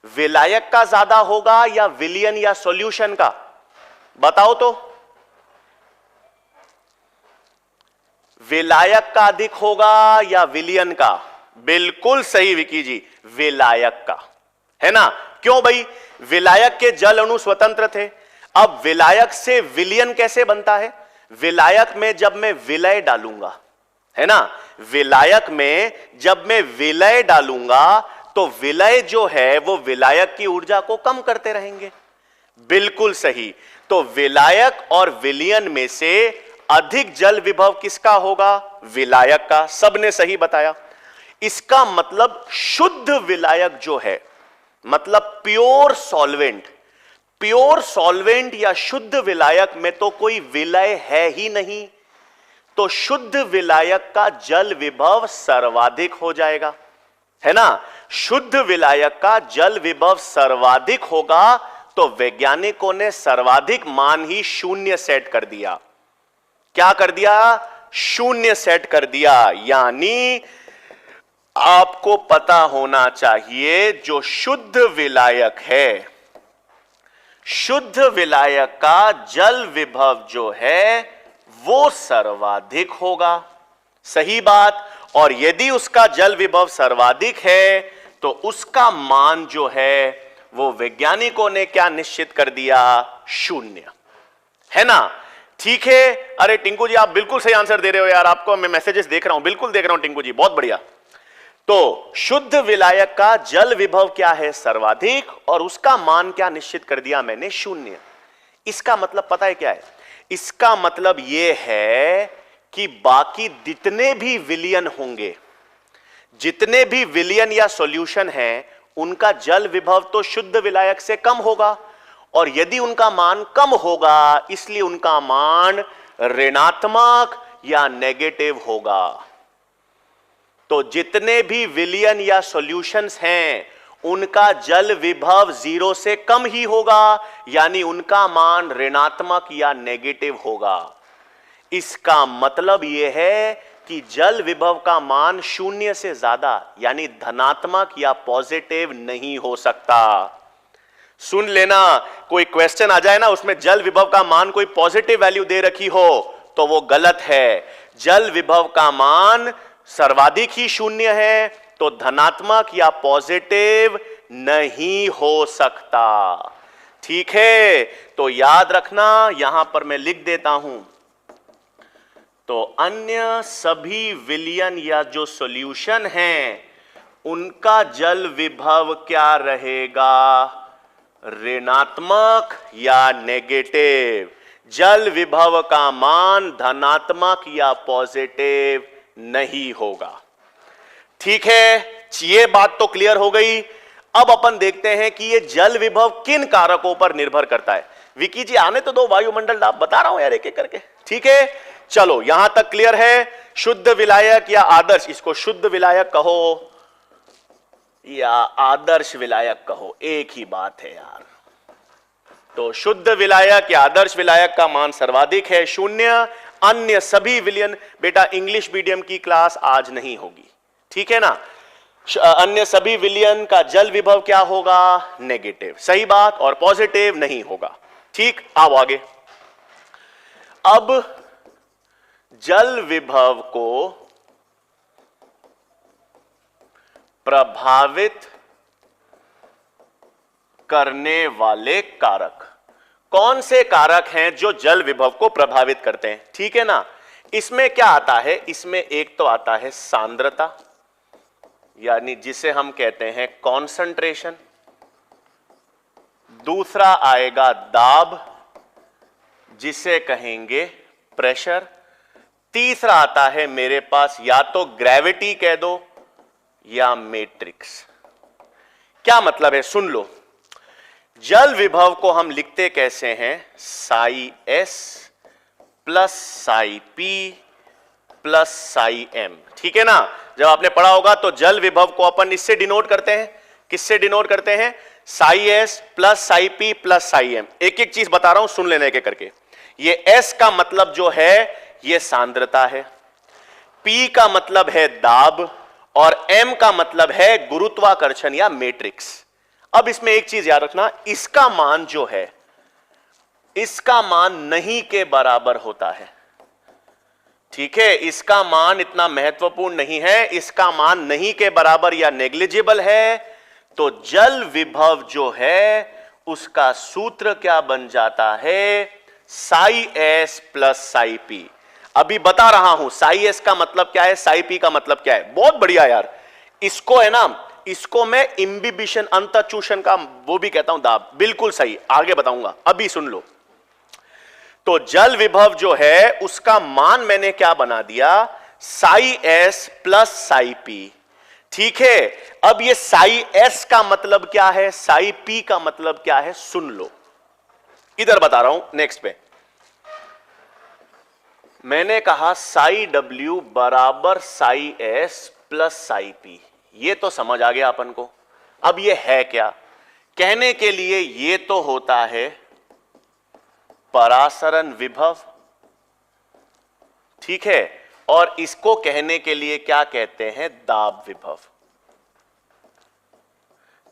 विलायक का ज्यादा होगा या विलयन या सॉल्यूशन का, बताओ तो। विलायक का अधिक होगा या विलयन का? बिल्कुल सही विकी जी, विलायक का, है ना। क्यों भाई, विलायक के जल अणु स्वतंत्र थे। अब विलायक से विलयन कैसे बनता है? विलायक में जब मैं विलय डालूंगा, है ना, विलायक में जब मैं विलय डालूंगा तो विलय जो है वो विलायक की ऊर्जा को कम करते रहेंगे। बिल्कुल सही। तो विलायक और विलयन में से अधिक जल विभव किसका होगा? विलायक का। सबने सही बताया। इसका मतलब शुद्ध विलायक जो है, मतलब प्योर सॉल्वेंट या शुद्ध विलायक में तो कोई विलय है ही नहीं, तो शुद्ध विलायक का जल विभव सर्वाधिक हो जाएगा, है ना। शुद्ध विलायक का जल विभव सर्वाधिक होगा, तो वैज्ञानिकों ने सर्वाधिक मान ही शून्य सेट कर दिया। क्या कर दिया? शून्य सेट कर दिया। यानी आपको पता होना चाहिए जो शुद्ध विलायक है, शुद्ध विलायक का जल विभव जो है वो सर्वाधिक होगा। सही बात। और यदि उसका जल विभव सर्वाधिक है तो उसका मान जो है वो वैज्ञानिकों ने क्या निश्चित कर दिया? शून्य, है ना। ठीक है। अरे टिंकू जी आप बिल्कुल सही आंसर दे रहे हो यार, आपको मैं मैसेजेस देख रहा हूं, बिल्कुल देख रहा हूं टिंकू जी, बहुत बढ़िया। तो शुद्ध विलायक का जल विभव क्या है? सर्वाधिक, और उसका मान क्या निश्चित कर दिया मैंने? शून्य। इसका मतलब पता है क्या है? इसका मतलब यह है कि बाकी जितने भी विलयन होंगे, जितने भी विलयन या सॉल्यूशन हैं, उनका जल विभव तो शुद्ध विलायक से कम होगा, और यदि उनका मान कम होगा इसलिए उनका मान ऋणात्मक या नेगेटिव होगा। तो जितने भी विलयन या सॉल्यूशंस हैं उनका जल विभव 0 से कम ही होगा, यानी उनका मान ऋणात्मक या नेगेटिव होगा। इसका मतलब यह है कि जल विभव का मान शून्य से ज्यादा यानी धनात्मक या पॉजिटिव नहीं हो सकता। सुन लेना, कोई क्वेश्चन आ जाए ना उसमें जल विभव का मान कोई पॉजिटिव वैल्यू दे रखी हो तो वो गलत है। जल विभव का मान सर्वाधिक ही शून्य है, तो धनात्मक या पॉजिटिव नहीं हो सकता। ठीक है, तो याद रखना, यहां पर मैं लिख देता हूं। तो अन्य सभी विलयन या जो सॉल्यूशन हैं उनका जल विभव क्या रहेगा? ऋणात्मक या नेगेटिव। जल विभव का मान धनात्मक या पॉजिटिव नहीं होगा। ठीक है, ये बात तो क्लियर हो गई। अब अपन देखते हैं कि ये जल विभव किन कारकों पर निर्भर करता है। विकी जी आने तो दो, वायुमंडल आप बता रहा हूं यार एक एक करके। ठीक है, चलो यहां तक क्लियर है। शुद्ध विलायक या आदर्श, इसको शुद्ध विलायक कहो या आदर्श विलायक कहो, एक ही बात है यार। तो शुद्ध विलायक या आदर्श विलायक का मान सर्वाधिक है, शून्य। अन्य सभी विलयन, बेटा इंग्लिश मीडियम की क्लास आज नहीं होगी, ठीक है ना। अन्य सभी विलयन का जल विभव क्या होगा? नेगेटिव। सही बात। और पॉजिटिव नहीं होगा। ठीक, आओ आगे। अब जल विभव को प्रभावित करने वाले कारक कौन से कारक हैं जो जल विभव को प्रभावित करते हैं? ठीक है ना। इसमें क्या आता है? इसमें एक तो आता है सांद्रता, यानी जिसे हम कहते हैं कॉन्सेंट्रेशन। दूसरा आएगा दाब, जिसे कहेंगे प्रेशर। तीसरा आता है मेरे पास या तो ग्रेविटी कह दो या मैट्रिक्स। क्या मतलब है? सुन लो। जल विभव को हम लिखते कैसे हैं? Psi S plus psi P plus psi M. ठीक है ना। जब आपने पढ़ा होगा तो जल विभव को अपन इससे डिनोट करते हैं। किससे डिनोट करते हैं? Psi S plus psi P plus psi M. एक एक चीज बता रहा हूं, सुन लेने एक एक करके। ये एस का मतलब जो है ये सांद्रता है, पी का मतलब है दाब, और एम का मतलब है गुरुत्वाकर्षण या मैट्रिक्स। अब इसमें एक चीज याद रखना, इसका मान जो है इसका मान नहीं के बराबर होता है। ठीक है, इसका मान इतना महत्वपूर्ण नहीं है, इसका मान नहीं के बराबर या नेग्लिजिबल है। तो जल विभव जो है उसका सूत्र क्या बन जाता है? Sai S plus psi P. अभी बता रहा हूं साई एस का मतलब क्या है, साई पी का मतलब क्या है। बहुत बढ़िया यार। इसको है ना, इसको मैं इम्बिबिशन अंतःचूषण का वो भी कहता हूं दाब। बिल्कुल सही, आगे बताऊंगा, अभी सुन लो। तो जल विभव जो है उसका मान मैंने क्या बना दिया? Sai S plus psi P. ठीक है। अब ये साई एस का मतलब क्या है, साई पी का मतलब क्या है, सुन लो। इधर बता रहा हूं नेक्स्ट पे। मैंने कहा साई डब्ल्यू बराबर Sai S plus psi P. ये तो समझ आ गया अपन को। अब ये है क्या? कहने के लिए ये तो होता है परासरण विभव। ठीक है। और इसको कहने के लिए क्या कहते हैं? दाब विभव।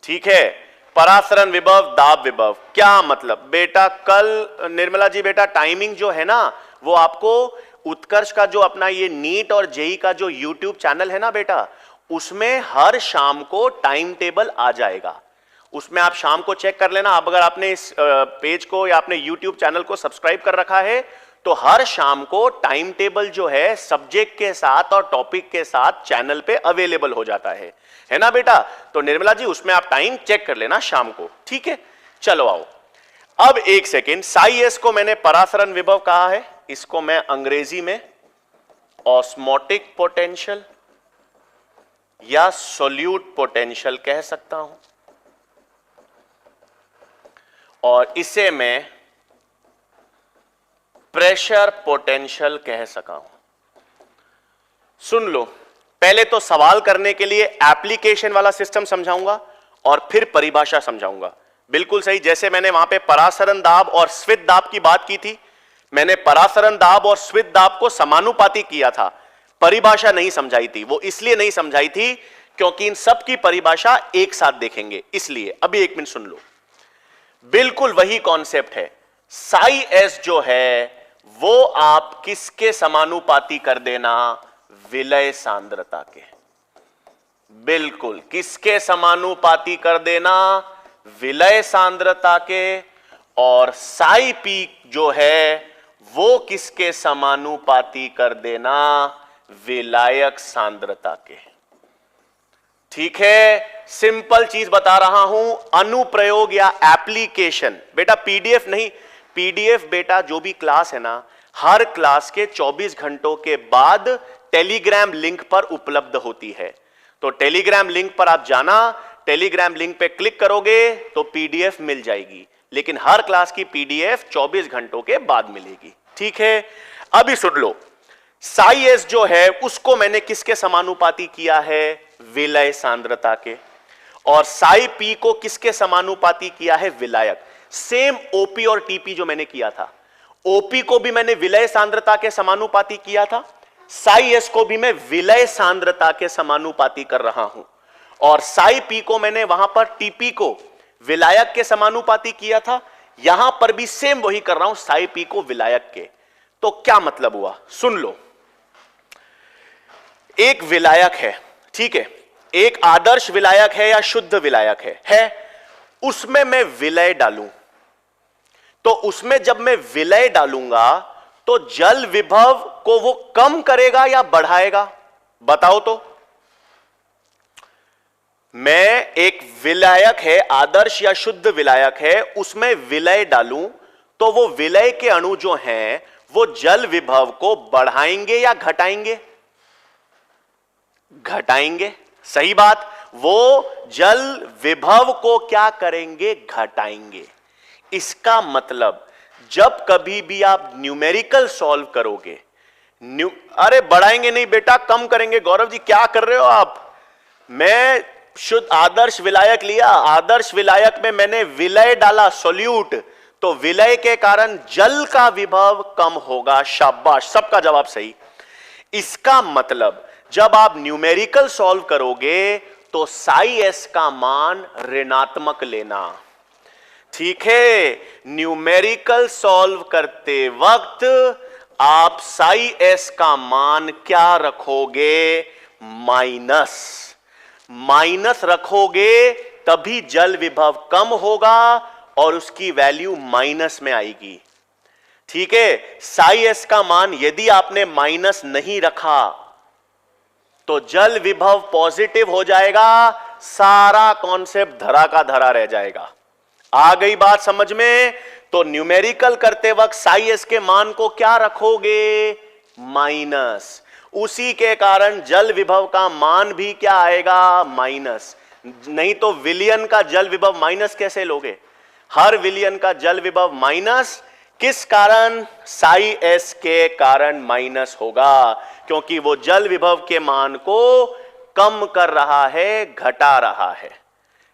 ठीक है। परासरण विभव, दाब विभव। क्या मतलब? बेटा कल निर्मला जी, बेटा टाइमिंग जो है ना वो आपको उत्कर्ष का जो अपना ये नीट और जेई का जो यूट्यूब चैनल है ना बेटा, उसमें हर शाम को टाइम टेबल आ जाएगा। उसमें आप शाम को चेक कर लेना। अब अगर आपने इस पेज को या अपने यूट्यूब चैनल को सब्सक्राइब कर रखा है तो हर शाम को टाइम टेबल जो है सब्जेक्ट के साथ और टॉपिक के साथ चैनल पे अवेलेबल हो जाता है ना बेटा। तो निर्मला जी उसमें आप टाइम चेक कर लेना शाम को। ठीक है, चलो आओ। अब एक सेकेंड, साई एस को मैंने परासरण विभव कहा है, इसको मैं अंग्रेजी में ऑस्मोटिक पोटेंशियल या सोल्यूट पोटेंशियल कह सकता हूं, और इसे मैं प्रेशर पोटेंशियल कह सका हूं। सुन लो, पहले तो सवाल करने के लिए एप्लीकेशन वाला सिस्टम समझाऊंगा और फिर परिभाषा समझाऊंगा। बिल्कुल सही। जैसे मैंने वहां पे परासरण दाब और स्वित दाब की बात की थी, मैंने परासरण दाब और स्वित दाब को समानुपाती किया था, परिभाषा नहीं समझाई थी। वो इसलिए नहीं समझाई थी क्योंकि इन सब की परिभाषा एक साथ देखेंगे, इसलिए। अभी एक मिनट सुन लो। बिल्कुल वही कॉन्सेप्ट है। साई एस जो है वो आप किसके समानुपाती कर देना? विलय सांद्रता के। बिल्कुल, किसके समानुपाती कर देना? विलय सांद्रता के। और साई पी जो है वो किसके समानुपाती कर देना? विलायक सांद्रता के। ठीक है, सिंपल चीज बता रहा हूं, अनुप्रयोग या एप्लीकेशन। बेटा पीडीएफ नहीं, पीडीएफ बेटा जो भी क्लास है ना, हर क्लास के 24 घंटों के बाद टेलीग्राम लिंक पर उपलब्ध होती है। तो टेलीग्राम लिंक पर आप जाना, टेलीग्राम लिंक पे क्लिक करोगे तो पीडीएफ मिल जाएगी, लेकिन हर क्लास की पीडीएफ 24 घंटों के बाद मिलेगी। ठीक है, अभी सुन लो। साई एस जो है उसको मैंने किसके समानुपाती किया है? विलय सांद्रता के। और साई पी को किसके समानुपाती किया है? विलायक। सेम ओपी और टीपी जो मैंने किया था, ओपी को भी मैंने विलय सांद्रता के समानुपाती किया था, साई एस को भी मैं विलय सांद्रता के समानुपाती कर रहा हूं। और साई पी को मैंने वहां पर टीपी को विलायक के समानुपाती किया था, यहां पर भी सेम वही कर रहा हूं, साई पी को विलायक के। तो क्या मतलब हुआ, सुन लो। एक विलायक है, ठीक है, एक आदर्श विलायक है या शुद्ध विलायक है, उसमें मैं विलय डालूं, तो उसमें जब मैं विलय डालूंगा तो जल विभव को वो कम करेगा या बढ़ाएगा, बताओ तो। मैं एक विलायक है, आदर्श या शुद्ध विलायक है, उसमें विलय डालूं तो वो विलय के अणु जो हैं वो जल विभव को बढ़ाएंगे या घटाएंगे, घटाएंगे, सही बात। वो जल विभव को क्या करेंगे, घटाएंगे। इसका मतलब जब कभी भी आप न्यूमेरिकल सॉल्व करोगे, अरे बढ़ाएंगे नहीं बेटा, कम करेंगे। गौरव जी क्या कर रहे हो आप, मैं शुद्ध आदर्श विलायक लिया, आदर्श विलायक में मैंने विलय डाला, सोल्यूट, तो विलय के कारण जल का विभव कम होगा। शाबाश, सबका जवाब सही। इसका मतलब जब आप न्यूमेरिकल सॉल्व करोगे तो साई एस का मान ऋणात्मक लेना, ठीक है। न्यूमेरिकल सॉल्व करते वक्त आप साई एस का मान क्या रखोगे, माइनस, माइनस रखोगे, तभी जल विभव कम होगा और उसकी वैल्यू माइनस में आएगी, ठीक है। साई एस का मान यदि आपने माइनस नहीं रखा तो जल विभव पॉजिटिव हो जाएगा, सारा कॉन्सेप्ट धरा का धरा रह जाएगा। आ गई बात समझ में। तो न्यूमेरिकल करते वक्त साई एस के मान को क्या रखोगे, माइनस, उसी के कारण जल विभव का मान भी क्या आएगा, माइनस। नहीं तो विलियन का जल विभव माइनस कैसे लोगे, हर विलियन का जल विभव माइनस, किस कारण, साई एस के कारण माइनस होगा, क्योंकि वो जल विभव के मान को कम कर रहा है, घटा रहा है,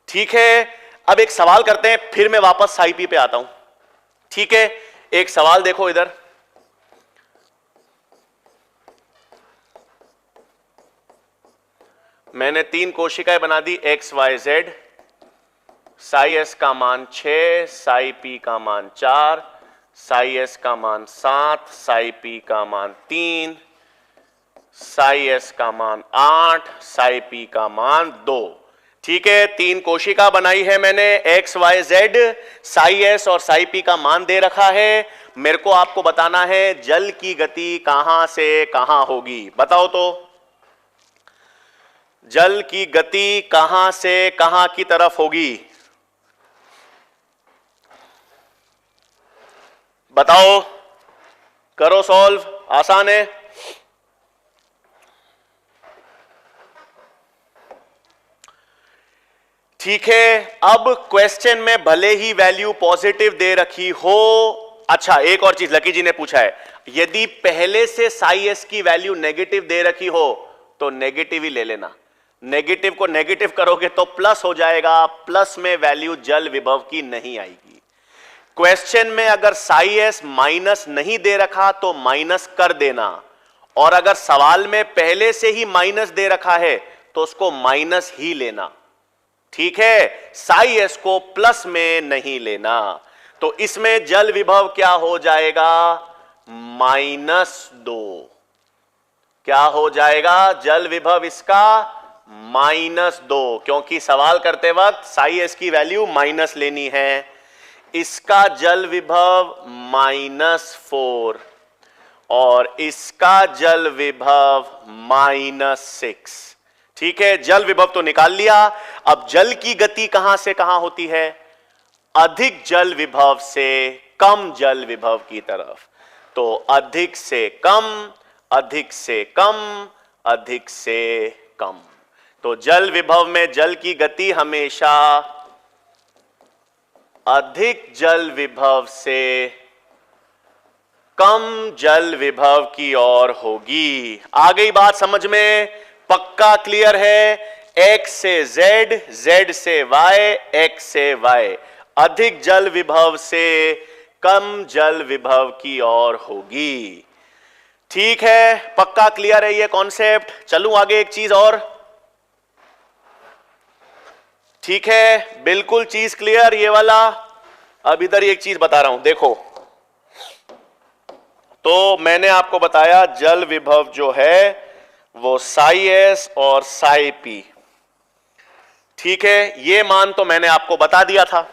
ठीक है। अब एक सवाल करते हैं, फिर मैं वापस साई पी पे आता हूं, ठीक है। एक सवाल देखो इधर, मैंने 3 कोशिकाएं बना दी, एक्स वाई जेड, साई एस का मान 6, साई पी का मान 4, साई एस का मान 7, साई पी का मान 3, साई एस का मान 8, साई पी का मान 2, ठीक है। 3 कोशिका बनाई है मैंने, X Y Z, Sai S और साई पी का मान दे रखा है। मेरे को आपको बताना है जल की गति कहां से कहां होगी, बताओ तो। जल की गति कहां से कहां की तरफ होगी, बताओ, करो सॉल्व, आसान है। ठीक है, अब क्वेश्चन में भले ही वैल्यू पॉजिटिव दे रखी हो, अच्छा एक और चीज लकी जी ने पूछा है, यदि पहले से साई एस की वैल्यू नेगेटिव दे रखी हो तो नेगेटिव ही ले लेना, नेगेटिव को नेगेटिव करोगे तो प्लस हो जाएगा, प्लस में वैल्यू जल विभव की नहीं आएगी। क्वेश्चन में अगर साई एस माइनस नहीं दे रखा तो माइनस कर देना, और अगर सवाल में पहले से ही माइनस दे रखा है तो उसको माइनस ही लेना, ठीक है। साई एस को प्लस में नहीं लेना। तो इसमें जल विभव क्या हो जाएगा, -2, क्या हो जाएगा जल विभव इसका, -2, क्योंकि सवाल करते वक्त साई एस की वैल्यू माइनस लेनी है। इसका जल विभव -4 और इसका जल विभव -6, ठीक है। जल विभव तो निकाल लिया। अब जल की गति कहां से कहां होती है, अधिक जल विभव से कम जल विभव की तरफ। तो अधिक से कम, अधिक से कम, अधिक से कम। तो जल विभव में जल की गति हमेशा अधिक जल विभव से कम जल विभव की ओर होगी। आ गई बात समझ में, पक्का क्लियर है। एक्स से जेड, जेड से वाई, एक्स से वाई, अधिक जल विभव से कम जल विभव की ओर होगी, ठीक है। पक्का क्लियर है ये कॉन्सेप्ट। चलूं आगे, एक चीज और, ठीक है, बिल्कुल चीज क्लियर ये वाला। अब इधर एक चीज बता रहा हूं, देखो। तो मैंने आपको बताया जल विभव जो है वो साई एस और साई पी। ठीक है, ये मान तो मैंने आपको बता दिया था।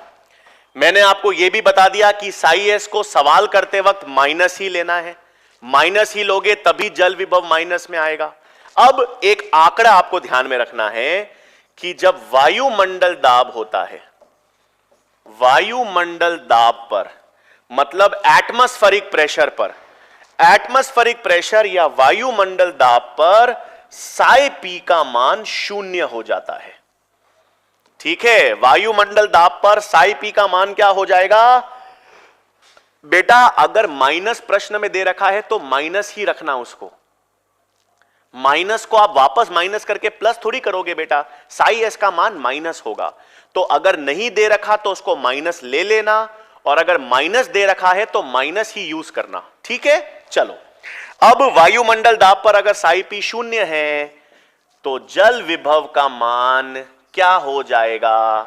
मैंने आपको यह भी बता दिया कि साई एस को सवाल करते वक्त माइनस ही लेना है, माइनस ही लोगे तभी जल विभव माइनस में आएगा। अब एक आंकड़ा आपको ध्यान में रखना है कि जब वायुमंडल दाब होता है, वायुमंडल दाब पर मतलब एटमॉस्फेरिक प्रेशर पर, एटमॉस्फेरिक प्रेशर या वायुमंडल दाब पर साई पी का मान शून्य हो जाता है। ठीक है, वायुमंडल दाब पर साई पी का मान क्या हो जाएगा बेटा? अगर माइनस प्रश्न में दे रखा है तो माइनस ही रखना उसको। माइनस को आप वापस माइनस करके प्लस थोड़ी करोगे बेटा, साई एस का मान माइनस होगा। तो अगर नहीं दे रखा तो उसको माइनस ले लेना, और अगर माइनस दे रखा है तो माइनस ही यूज करना। ठीक है, चलो। अब वायुमंडल दाब पर अगर साई पी शून्य है तो जल विभव का मान क्या हो जाएगा?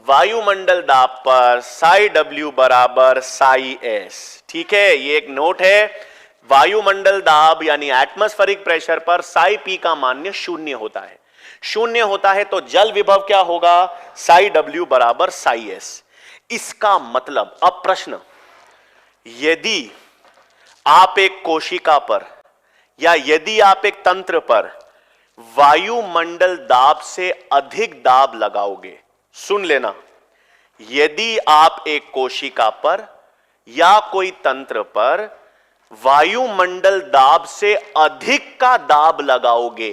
वायुमंडल दाब पर साई डब्ल्यू बराबर साई एस। ठीक है, ये एक नोट है। वायुमंडल दाब यानी एटमॉस्फेरिक प्रेशर पर साई पी का मान शून्य होता है। शून्य होता है तो जल विभव क्या होगा? साई डब्ल्यू बराबर साई एस। इसका मतलब, अब प्रश्न, यदि आप एक कोशिका पर या यदि आप एक तंत्र पर वायुमंडल दाब से अधिक दाब लगाओगे, सुन लेना, यदि आप एक कोशिका पर या कोई तंत्र पर वायुमंडल दाब से अधिक का दाब लगाओगे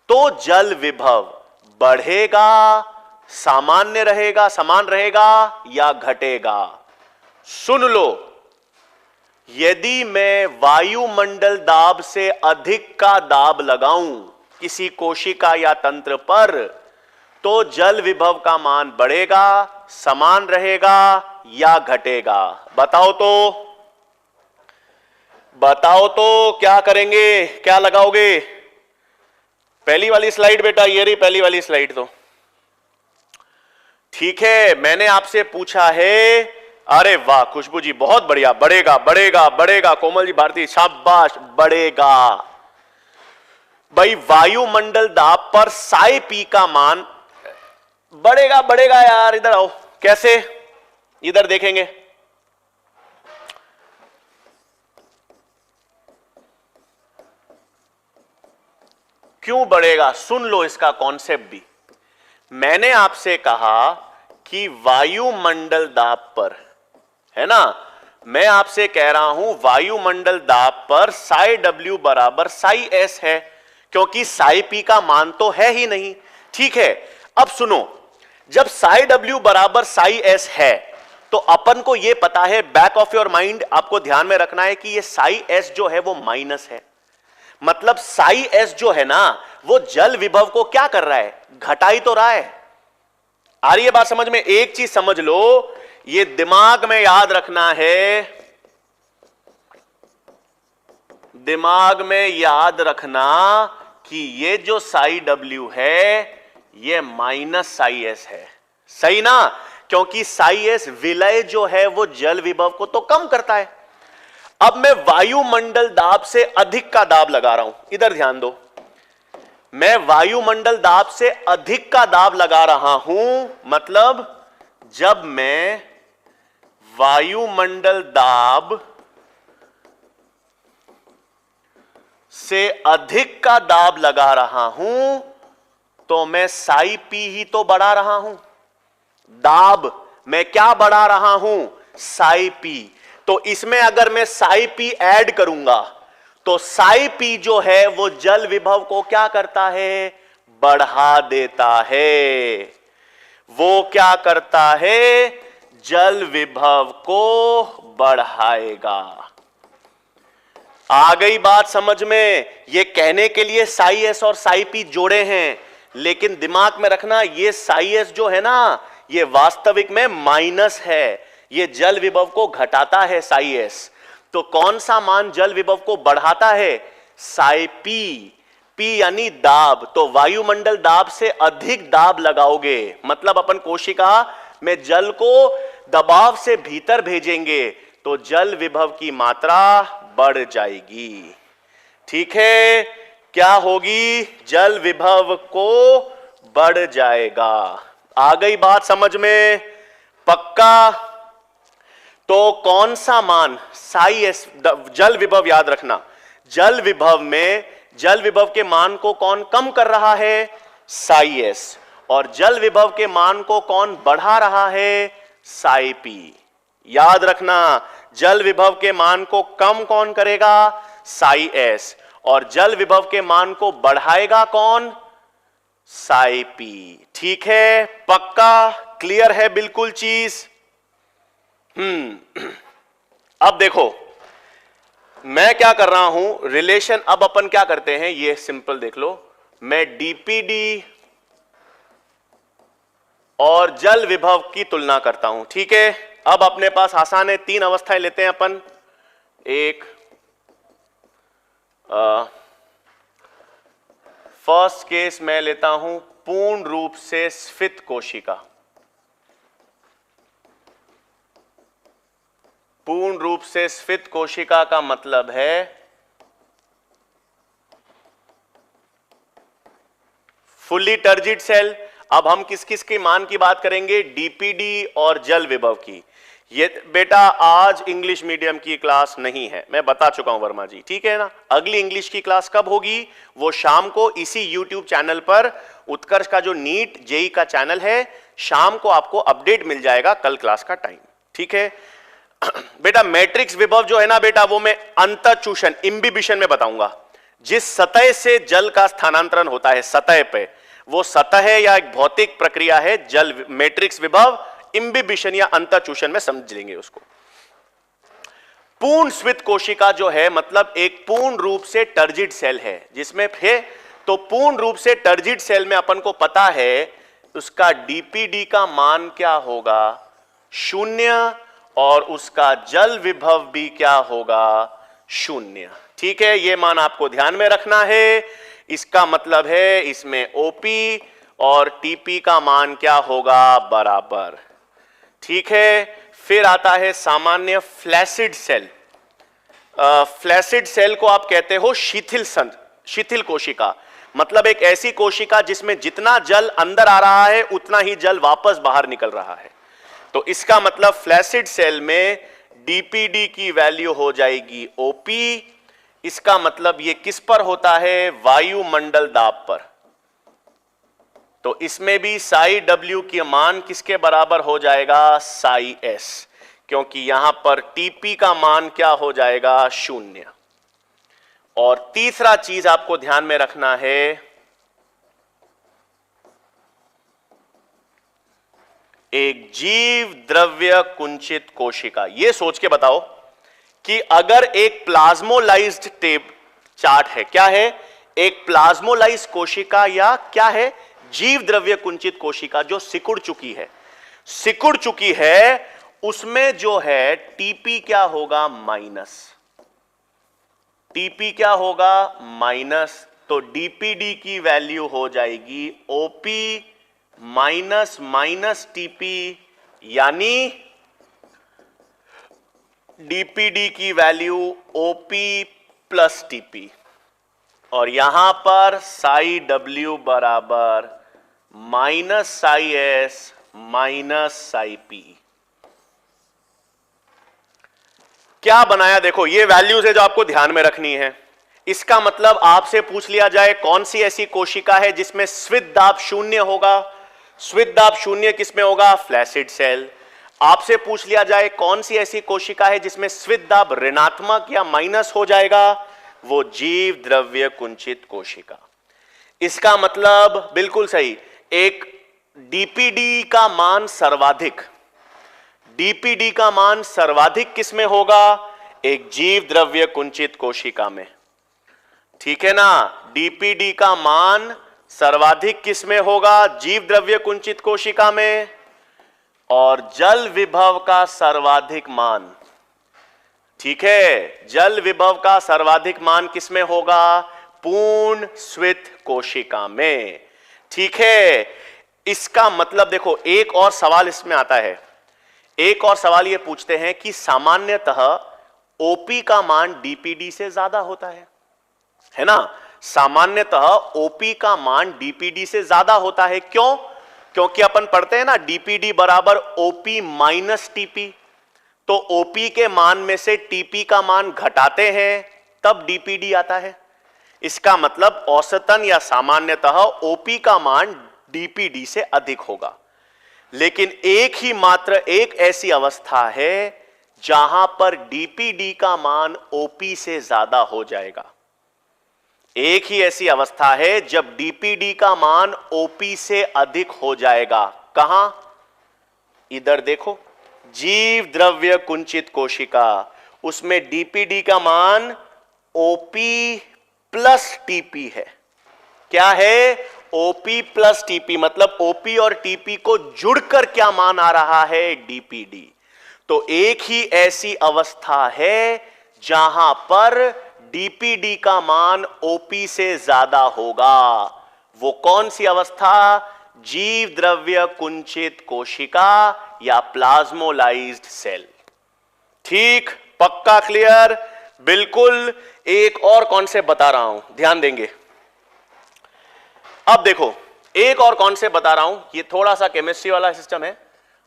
तो जल विभव बढ़ेगा, सामान्य रहेगा, समान रहेगा या घटेगा? सुन लो, यदि मैं वायुमंडल दाब से अधिक का दाब लगाऊं किसी कोशिका या तंत्र पर तो जल विभव का मान बढ़ेगा, समान रहेगा या घटेगा? बताओ तो क्या करेंगे, क्या लगाओगे? पहली वाली स्लाइड बेटा, ये रही पहली वाली स्लाइड। तो ठीक है, मैंने आपसे पूछा है, अरे वाह खुशबू जी बहुत बढ़िया, बढ़ेगा बढ़ेगा बढ़ेगा। कोमल जी भारती शाबाश, बढ़ेगा। भाई वायुमंडल दाब पर साई पी का मान बढ़ेगा, बढ़ेगा यार। इधर आओ, कैसे? इधर देखेंगे। क्यों बढ़ेगा? सुन लो इसका कॉन्सेप्ट भी। मैंने आपसे कहा कि वायुमंडल दाब पर, है ना, मैं आपसे कह रहा हूं वायुमंडल दाब पर साई डब्ल्यू बराबर साई एस है, क्योंकि साई पी का मान तो है ही नहीं। ठीक है, अब सुनो, जब साई डब्ल्यू बराबर साई एस है तो अपन को यह पता है, बैक ऑफ योर माइंड आपको ध्यान में रखना है कि ये साई एस जो है वो माइनस है। मतलब साई एस जो है ना वो जल विभव को क्या कर रहा है? घटा ही तो रहा है। आ रही है बात समझ में? एक चीज समझ लो, ये दिमाग में याद रखना है, दिमाग में याद रखना कि ये जो साई डब्ल्यू है ये माइनस साई एस है। सही ना? क्योंकि साई एस विलय जो है वो जल विभव को तो कम करता है। अब मैं वायुमंडल दाब से अधिक का दाब लगा रहा हूं, इधर ध्यान दो। मैं वायुमंडल दाब से अधिक का दाब लगा रहा हूं, मतलब जब मैं वायुमंडल दाब से अधिक का दाब लगा रहा हूं तो मैं साई पी ही तो बढ़ा रहा हूं। दाब मैं क्या बढ़ा रहा हूं? साई पी। तो इसमें अगर मैं साई पी ऐड करूंगा तो साई पी जो है वो जल विभव को क्या करता है? बढ़ा देता है। वो क्या करता है? जल विभव को बढ़ाएगा। आ गई बात समझ में? ये कहने के लिए साई एस और साई पी जोड़े हैं, लेकिन दिमाग में रखना ये साई एस जो है ना ये वास्तविक में माइनस है। ये जल विभव को घटाता है साई एस। तो कौन सा मान जल विभव को बढ़ाता है? साई पी। पी यानी दाब, तो वायुमंडल दाब से अधिक दाब लगाओगे, मतलब अपन कोशिका में जल को दबाव से भीतर भेजेंगे तो जल विभव की मात्रा बढ़ जाएगी। ठीक है, क्या होगी? जल विभव को बढ़ जाएगा। आ गई बात समझ में? पक्का? तो कौन सा मान साई एस, जल विभव याद रखना, जल विभव में जल विभव के मान को कौन कम कर रहा है? साई एस। और जल विभव के मान को कौन बढ़ा रहा है? साई पी। याद रखना, जल विभव के मान को कम कौन करेगा? साई एस। और जल विभव के मान को बढ़ाएगा कौन? साई पी। ठीक है, पक्का? क्लियर है बिल्कुल चीज? अब देखो मैं क्या कर रहा हूं, रिलेशन अब अपन क्या करते हैं, ये सिंपल देख लो। मैं डीपीडी और जल विभव की तुलना करता हूं। ठीक है, अब अपने पास आसान है, तीन अवस्थाएं लेते हैं अपन। एक फर्स्ट केस मैं लेता हूं पूर्ण रूप से स्फीत कोशिका। पूर्ण रूप से स्फीत कोशिका का मतलब है फुल्ली टर्जिड सेल। अब हम किस किस के मान की बात करेंगे? डीपीडी और जल विभव की। ये बेटा आज इंग्लिश मीडियम की क्लास नहीं है, मैं बता चुका हूं वर्मा जी, ठीक है ना। अगली इंग्लिश की क्लास कब होगी? वो शाम को इसी यूट्यूब चैनल पर, उत्कर्ष का जो नीट जेई का चैनल है, शाम को आपको अपडेट मिल जाएगा कल क्लास का टाइम। ठीक है बेटा, मैट्रिक्स विभव जो है ना बेटा, वो मैं अंतःचूषण इम्बिबिशन में बताऊंगा। जिस सतह से जल का स्थानांतरण होता है सतह पे, वो सतह या एक भौतिक प्रक्रिया है जल मैट्रिक्स विभव, इम्बिबिशन या अंतःचूषण में समझ लेंगे उसको। पूर्ण स्फीत कोशिका जो है मतलब एक पूर्ण रूप से टर्जिड सेल है, जिसमें है तो पूर्ण रूप से टर्जिड सेल में अपन को पता है उसका डीपीडी का मान क्या होगा? 0, और उसका जल विभव भी क्या होगा? 0। ठीक है, यह मान आपको ध्यान में रखना है। इसका मतलब है इसमें ओपी और टीपी का मान क्या होगा? बराबर। ठीक है, फिर आता है सामान्य फ्लैसिड सेल। फ्लैसिड सेल को आप कहते हो शिथिल कोशिका, मतलब एक ऐसी कोशिका जिसमें जितना जल अंदर आ रहा है उतना ही जल वापस बाहर निकल रहा है। तो इसका मतलब फ्लैसिड सेल में डीपीडी की वैल्यू हो जाएगी ओपी। इसका मतलब ये किस पर होता है? वायुमंडल दाब पर। तो इसमें भी साई डब्ल्यू की मान किसके बराबर हो जाएगा? साई एस, क्योंकि यहां पर टीपी का मान क्या हो जाएगा? 0। और तीसरा चीज आपको ध्यान में रखना है, एक जीव द्रव्य कुंचित कोशिका। यह सोच के बताओ कि अगर एक प्लाज्मोलाइज्ड टेप चार्ट है, क्या है? एक प्लाज्मोलाइज्ड कोशिका या क्या है? जीव द्रव्य कुंचित कोशिका जो सिकुड़ चुकी है, उसमें जो है टीपी क्या होगा? माइनस। टीपी क्या होगा? माइनस। तो डीपीडी की वैल्यू हो जाएगी ओपी माइनस माइनस टीपी, यानी डीपीडी की वैल्यू ओपी प्लस टीपी। और यहां पर साई डब्ल्यू बराबर minus psi S minus psi P. क्या बनाया? देखो ये वैल्यूज है जो आपको ध्यान में रखनी है। इसका मतलब आपसे पूछ लिया जाए कौन सी ऐसी कोशिका है जिसमें स्फीत दाब 0 होगा? स्फीत दाब 0 किसमें होगा? Flaccid cell. आपसे पूछ लिया जाए कौन सी ऐसी कोशिका है जिसमें स्फीत दाब ऋणात्मक या माइनस हो जाएगा? वो जीव द्रव्य कुंचित कोशिका। इसका मतलब बिल्कुल सही, एक डीपीडी का मान सर्वाधिक, डीपीडी का मान सर्वाधिक किसमें होगा? एक जीव द्रव्य कुंचित कोशिका में। ठीक है ना, डीपीडी का मान सर्वाधिक किसमें होगा? जीव द्रव्य कुंचित कोशिका में। और जल विभव का सर्वाधिक मान, ठीक है, जल विभव का सर्वाधिक मान किसमें होगा? पूर्ण स्वित कोशिका में। ठीक है, इसका मतलब देखो एक और सवाल इसमें आता है। एक और सवाल ये पूछते हैं कि सामान्यतः ओपी का मान डीपीडी से ज्यादा होता है ना। सामान्यतः ओपी का मान डीपीडी से ज्यादा होता है। क्यों? क्योंकि अपन पढ़ते हैं ना डीपीडी बराबर ओपी माइनस टीपी। तो ओपी के मान में से टीपी का मान घटाते हैं तब डीपीडी आता है। इसका मतलब औसतन या सामान्यतः ओपी का मान डीपीडी से अधिक होगा। लेकिन एक ही मात्र एक ऐसी अवस्था है जहां पर डीपीडी का मान ओपी से ज्यादा हो जाएगा। एक ही ऐसी अवस्था है जब डीपीडी का मान ओपी से अधिक हो जाएगा। कहां? इधर देखो, जीव द्रव्य कुंचित कोशिका, उसमें डीपीडी का मान ओपी प्लस टीपी है। क्या है? ओपी प्लस टीपी, मतलब ओपी और टीपी को जुड़कर क्या मान आ रहा है? डीपीडी। तो एक ही ऐसी अवस्था है जहां पर डीपीडी का मान ओपी से ज्यादा होगा। वो कौन सी अवस्था? जीव द्रव्य कुंचित कोशिका या प्लाज्मोलाइज्ड सेल। ठीक, पक्का, क्लियर, बिल्कुल। एक और कॉन्सेप्ट बता रहा हूं, ध्यान देंगे। अब देखो, एक और कॉन्सेप्ट बता रहा हूं, ये थोड़ा सा केमिस्ट्री वाला सिस्टम है।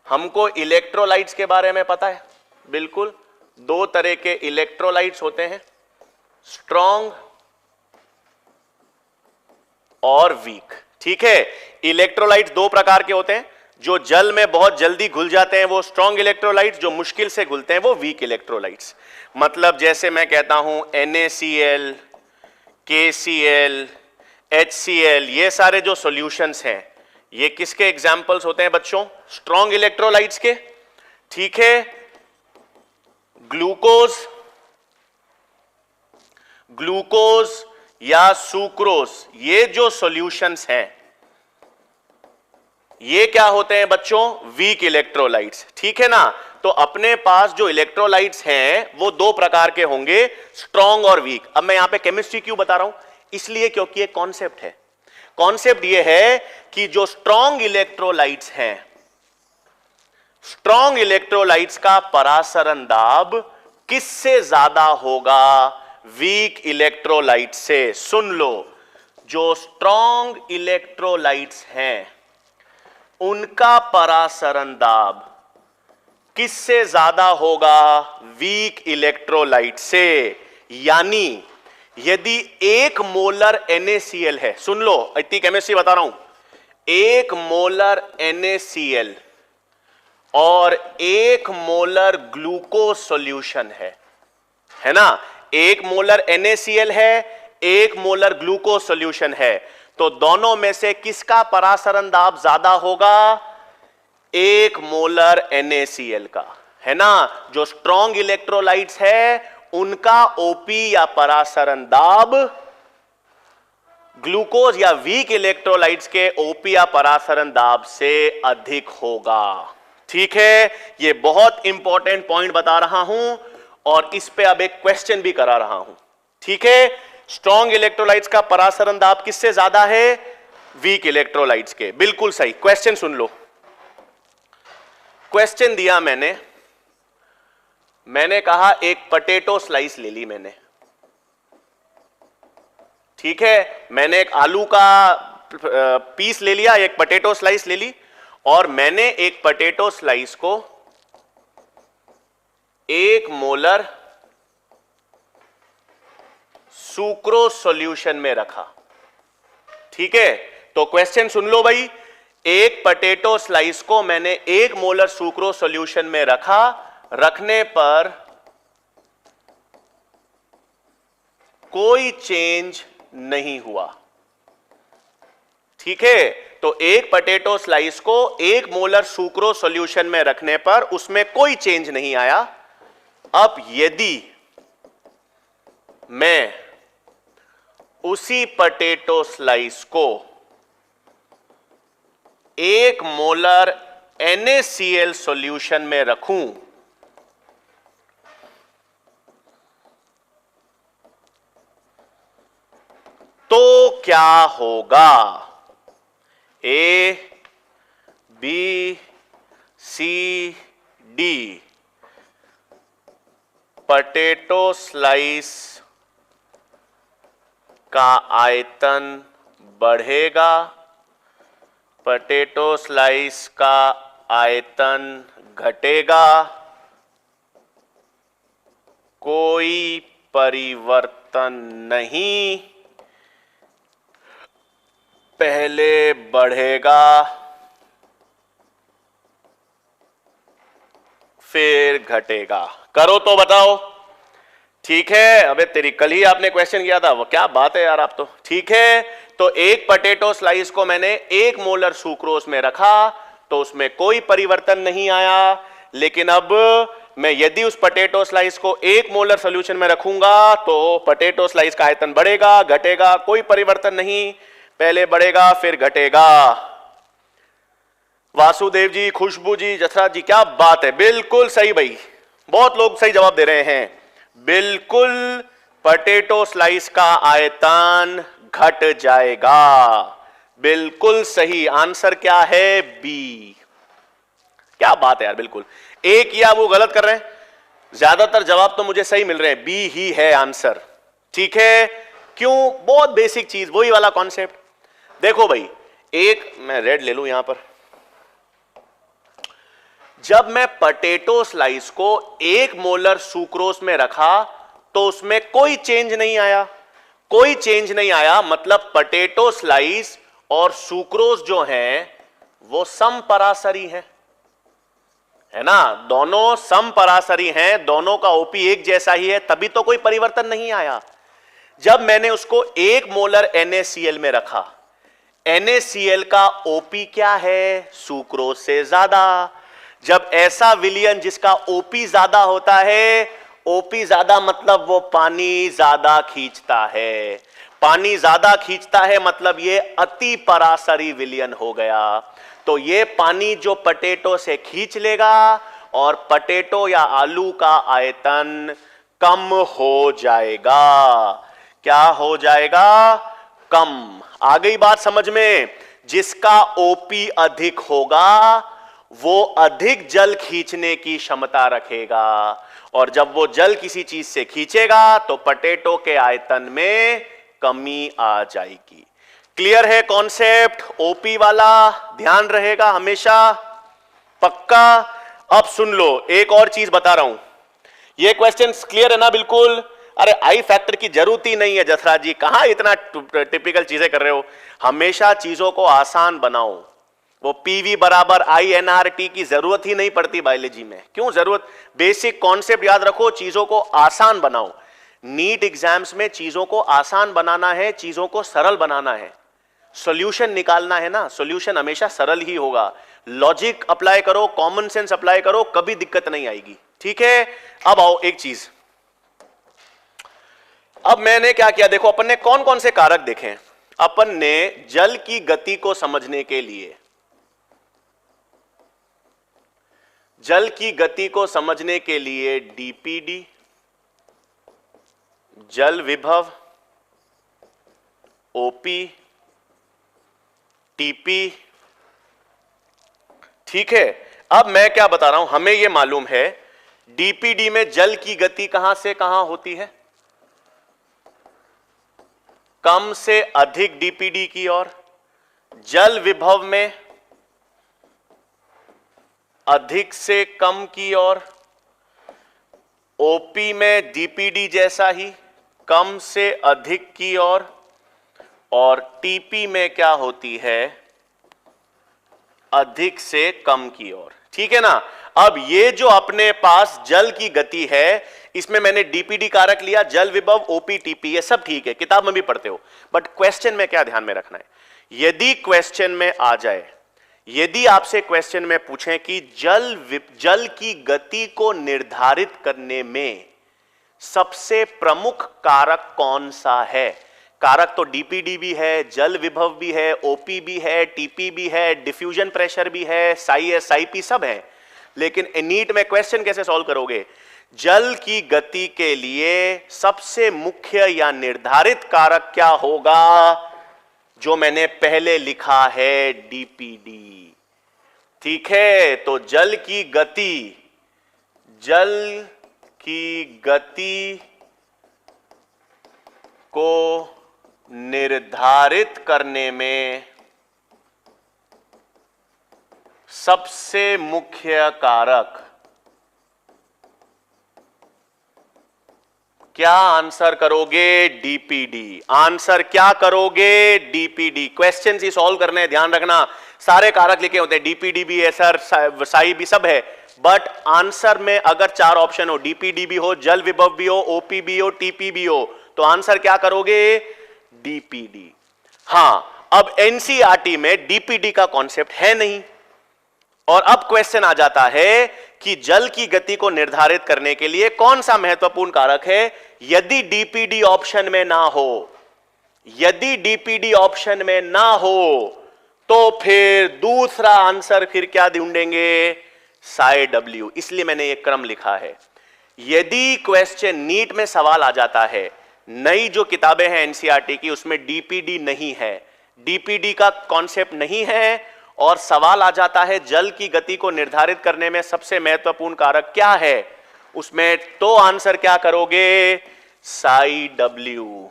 हमको इलेक्ट्रोलाइट्स के बारे में पता है, बिल्कुल। दो तरह के इलेक्ट्रोलाइट्स होते हैं, स्ट्रॉन्ग और वीक। ठीक है, इलेक्ट्रोलाइट्स दो प्रकार के होते हैं। जो जल में बहुत जल्दी घुल जाते हैं वो स्ट्रॉन्ग इलेक्ट्रोलाइट्स, जो मुश्किल से घुलते हैं वो वीक इलेक्ट्रोलाइट्स। मतलब जैसे मैं कहता हूं NaCl, KCl, HCl, ये सारे जो सॉल्यूशंस हैं ये किसके एग्जाम्पल्स होते हैं बच्चों? स्ट्रॉन्ग इलेक्ट्रोलाइट्स के। ठीक है, ग्लूकोज या सुक्रोज, ये जो सॉल्यूशंस हैं ये क्या होते हैं बच्चों? Weak electrolytes. ठीक है ना। तो अपने पास जो इलेक्ट्रोलाइट्स हैं वो दो प्रकार के होंगे, स्ट्रॉन्ग और वीक। अब मैं यहां पे केमिस्ट्री क्यों बता रहा हूं? इसलिए क्योंकि एक कॉन्सेप्ट है। कॉन्सेप्ट ये है कि जो स्ट्रॉन्ग इलेक्ट्रोलाइट्स हैं, स्ट्रॉन्ग इलेक्ट्रोलाइट्स का परासरण दाब किससे ज्यादा होगा? वीक इलेक्ट्रोलाइट से। सुन लो, जो स्ट्रॉन्ग इलेक्ट्रोलाइट्स हैं उनका परासरण दाब किससे ज्यादा होगा? वीक इलेक्ट्रोलाइट से। यानी यदि 1 मोलर NaCl है, सुन लो इतनी केमिस्ट्री बता रहा हूं, 1 मोलर NaCl और 1 मोलर ग्लूकोज सॉल्यूशन है ना। 1 मोलर NaCl है, 1 मोलर ग्लूकोज सॉल्यूशन है, तो दोनों में से किसका परासरण दाब ज्यादा होगा? 1 मोलर NaCl का, है ना। जो स्ट्रॉन्ग इलेक्ट्रोलाइट्स है उनका ओपी या परासरण दाब ग्लूकोज या वीक इलेक्ट्रोलाइट्स के ओपी या परासरण दाब से अधिक होगा। ठीक है, ये बहुत इंपॉर्टेंट पॉइंट बता रहा हूं और इस पे अब एक क्वेश्चन भी करा रहा हूं। ठीक है, स्ट्रॉन्ग इलेक्ट्रोलाइट्स का परासरण दाब किससे ज्यादा है? वीक इलेक्ट्रोलाइट्स के। बिल्कुल सही। क्वेश्चन सुन लो। क्वेश्चन दिया मैंने कहा एक पोटैटो स्लाइस ले ली मैंने। ठीक है, मैंने एक आलू का पीस ले लिया, एक पोटैटो स्लाइस ले ली, और मैंने एक पोटैटो स्लाइस को 1 मोलर सुक्रोज सॉल्यूशन में रखा। ठीक है, तो क्वेश्चन सुन लो भाई, एक पोटैटो स्लाइस को मैंने 1 मोलर सुक्रोज सॉल्यूशन में रखा, रखने पर कोई चेंज नहीं हुआ। ठीक है, तो एक पोटैटो स्लाइस को 1 मोलर सुक्रोज सॉल्यूशन में रखने पर उसमें कोई चेंज नहीं आया। अब यदि मैं उसी पोटैटो स्लाइस को 1 मोलर NaCl सॉल्यूशन में रखूं, तो क्या होगा? ए, बी, सी, डी। पोटैटो स्लाइस का आयतन बढ़ेगा, पोटैटो स्लाइस का आयतन घटेगा, कोई परिवर्तन नहीं, पहले बढ़ेगा फिर घटेगा। करो तो बताओ। ठीक है, अबे तेरी कल ही आपने क्वेश्चन किया था, वो क्या बात है यार आप तो। ठीक है, तो एक पोटैटो स्लाइस को मैंने 1 मोलर सुक्रोज में रखा तो उसमें कोई परिवर्तन नहीं आया, लेकिन अब मैं यदि उस पोटैटो स्लाइस को 1 मोलर सॉल्यूशन में रखूंगा तो पोटैटो स्लाइस का आयतन बढ़ेगा घटेगा, कोई परिवर्तन नहीं, पहले बढ़ेगा फिर घटेगा। वासुदेव जी, खुशबू जी, जसराज जी, क्या बात है, बिल्कुल सही भाई, बहुत लोग सही जवाब दे रहे हैं। बिल्कुल, पोटैटो स्लाइस का आयतन घट जाएगा, बिल्कुल सही आंसर क्या है? बी। क्या बात है यार, बिल्कुल। एक या वो गलत कर रहे हैं, ज्यादातर जवाब तो मुझे सही मिल रहे हैं, बी ही है आंसर। ठीक है, क्यों? बहुत बेसिक चीज, वही वाला कॉन्सेप्ट। देखो भाई, एक मैं रेड ले लूं यहां पर, जब मैं पोटैटो स्लाइस को 1 मोलर सुक्रोज में रखा तो उसमें कोई चेंज नहीं आया, कोई चेंज नहीं आया, मतलब पोटैटो स्लाइस और सुक्रोज जो हैं वो समपरासरी हैं, है ना, दोनों समपरासरी हैं, दोनों का ओपी एक जैसा ही है, तभी तो कोई परिवर्तन नहीं आया। जब मैंने उसको 1 मोलर NaCl में रखा, NaCl का ओपी क्या है? सुक्रोज से ज्यादा। जब ऐसा विलयन जिसका ओपी ज्यादा होता है, ओपी ज्यादा मतलब वो पानी ज्यादा खींचता है, पानी ज्यादा खींचता है मतलब ये अति परासरी विलयन हो गया। तो ये पानी जो पोटैटो से खींच लेगा और पोटैटो या आलू का आयतन कम हो जाएगा। क्या हो जाएगा? कम। आ गई बात समझ में? जिसका ओपी अधिक होगा वो अधिक जल खींचने की क्षमता रखेगा, और जब वो जल किसी चीज से खींचेगा तो पोटैटो के आयतन में कमी आ जाएगी। क्लियर है कॉन्सेप्ट? ओपी वाला ध्यान रहेगा हमेशा, पक्का। अब सुन लो, एक और चीज बता रहा हूं, ये क्वेश्चन क्लियर है ना? बिल्कुल। अरे आई फैक्टर की जरूरत ही नहीं है जसराज जी, कहां इतना टिपिकल चीजें कर रहे हो। हमेशा चीजों को आसान बनाओ, वो पीवी बराबर INRT की जरूरत ही नहीं पड़ती बायोलॉजी में। क्यों जरूरत? बेसिक कॉन्सेप्ट याद रखो, चीजों को आसान बनाओ। नीट एग्जाम्स में चीजों को आसान बनाना है, चीजों को सरल बनाना है, सॉल्यूशन निकालना है ना, सॉल्यूशन हमेशा सरल ही होगा। लॉजिक अप्लाई करो, कॉमन सेंस अप्लाई करो, कभी दिक्कत नहीं आएगी। ठीक है, अब आओ एक चीज, अब मैंने क्या किया, देखो अपन ने कौन कौन से कारक देखे। अपन ने जल की गति को समझने के लिए, जल की गति को समझने के लिए डीपीडी, जल विभव, ओपी, टीपी। ठीक है, अब मैं क्या बता रहा हूं, हमें यह मालूम है डीपीडी में जल की गति कहां से कहां होती है? कम से अधिक डीपीडी की ओर। जल विभव में अधिक से कम की ओर। ओपी में डीपीडी जैसा ही, कम से अधिक की ओर। और टीपी में क्या होती है? अधिक से कम की ओर। ठीक है ना? अब ये जो अपने पास जल की गति है, इसमें मैंने डीपीडी कारक लिया, जल विभव, ओपी, टीपी, ये सब ठीक है, किताब में भी पढ़ते हो। बट क्वेश्चन में क्या ध्यान में रखना है, यदि क्वेश्चन में आ जाए, यदि आपसे क्वेश्चन में पूछें कि जल की गति को निर्धारित करने में सबसे प्रमुख कारक कौन सा है? कारक तो डीपीडी भी है, जल विभव भी है, ओपी भी है, टीपी भी है, डिफ्यूजन प्रेशर भी है, साई एस, साई पी सब है। लेकिन नीट में क्वेश्चन कैसे सॉल्व करोगे? जल की गति के लिए सबसे मुख्य या निर्धारित कारक क्या होगा? जो मैंने पहले लिखा है, डीपीडी। ठीक है, तो जल की गति को निर्धारित करने में सबसे मुख्य कारक क्या आंसर करोगे? डीपीडी। आंसर क्या करोगे? डीपीडी। क्वेश्चन ही सॉल्व करने हैं, ध्यान रखना। सारे कारक लिखे होते हैं, डीपीडी भी है सर, साई भी, सब है, बट आंसर में अगर 4 ऑप्शन हो, डीपीडी भी हो, जल विभव भी हो, ओपी भी हो, टीपी भी हो, तो आंसर क्या करोगे? डीपीडी। हां, अब एनसीईआरटी में डीपीडी का कॉन्सेप्ट है नहीं, और अब क्वेश्चन आ जाता है कि जल की गति को निर्धारित करने के लिए कौन सा महत्वपूर्ण कारक है? यदि डीपीडी ऑप्शन में ना हो, यदि डीपीडी ऑप्शन में ना हो, तो फिर दूसरा आंसर फिर क्या ढूंढेंगे? साई डब्ल्यू। इसलिए मैंने यह क्रम लिखा है। यदि क्वेश्चन नीट में सवाल आ जाता है, नई जो किताबें हैं एनसीईआरटी की, उसमें डीपीडी नहीं है, डीपीडी का कॉन्सेप्ट नहीं है, और सवाल आ जाता है जल की गति को निर्धारित करने में सबसे महत्वपूर्ण कारक क्या है, उसमें तो आंसर क्या करोगे? साई डब्ल्यू।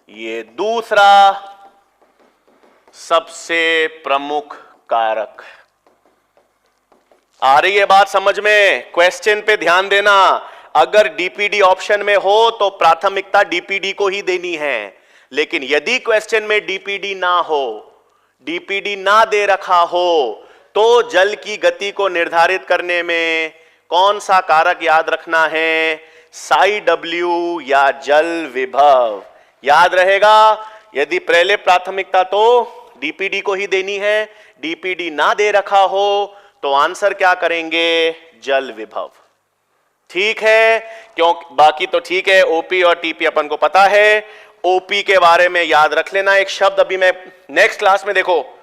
ये दूसरा सबसे प्रमुख कारक। आ रही है बात समझ में? क्वेश्चन पे ध्यान देना। अगर डीपीडी ऑप्शन में हो तो प्राथमिकता डीपीडी को ही देनी है, लेकिन यदि क्वेश्चन में डीपीडी ना हो, डीपीडी ना दे रखा हो, तो जल की गति को निर्धारित करने में कौन सा कारक याद रखना है? साई डब्ल्यू या जल विभव। याद रहेगा, यदि पहले प्राथमिकता तो डीपीडी को ही देनी है, डीपीडी ना दे रखा हो तो आंसर क्या करेंगे? जल विभव। ठीक है, क्यों? बाकी तो ठीक है, ओपी और टीपी अपन को पता है। ओपी के बारे में याद रख लेना एक शब्द, अभी मैं नेक्स्ट क्लास में, देखो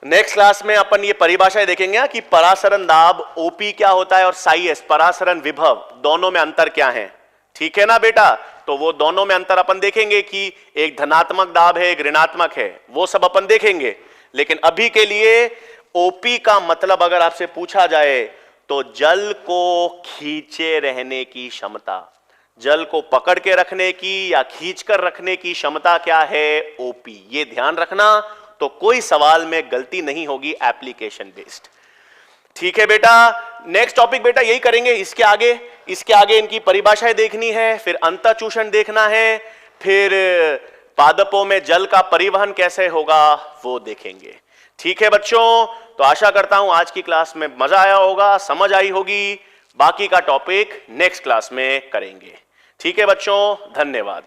नेक्स्ट क्लास में अपन ये परिभाषाएं देखेंगे कि परासरण दाब ओपी क्या होता है और साई एस परासरण विभव, दोनों में अंतर क्या है। ठीक है ना बेटा? तो वो दोनों में अंतर अपन देखेंगे कि एक धनात्मक दाब है, एक ऋणात्मक है, वो सब अपन देखेंगे। लेकिन अभी के लिए ओपी का मतलब अगर आपसे पूछा जाए तो जल को खींचे रहने की क्षमता, जल को पकड़ के रखने की या खींचकर रखने की क्षमता क्या है? ओपी। ये ध्यान रखना, तो कोई सवाल में गलती नहीं होगी एप्लीकेशन बेस्ड। ठीक है बेटा? नेक्स्ट टॉपिक बेटा यही करेंगे। इसके आगे इनकी परिभाषाएं देखनी है, फिर अंतःचूषण देखना है, फिर पादपों में जल का परिवहन कैसे होगा वो देखेंगे। ठीक है बच्चों? तो आशा करता हूं आज की क्लास में मजा आया होगा, समझ आई होगी। बाकी का टॉपिक नेक्स्ट क्लास में करेंगे। ठीक है बच्चों, धन्यवाद।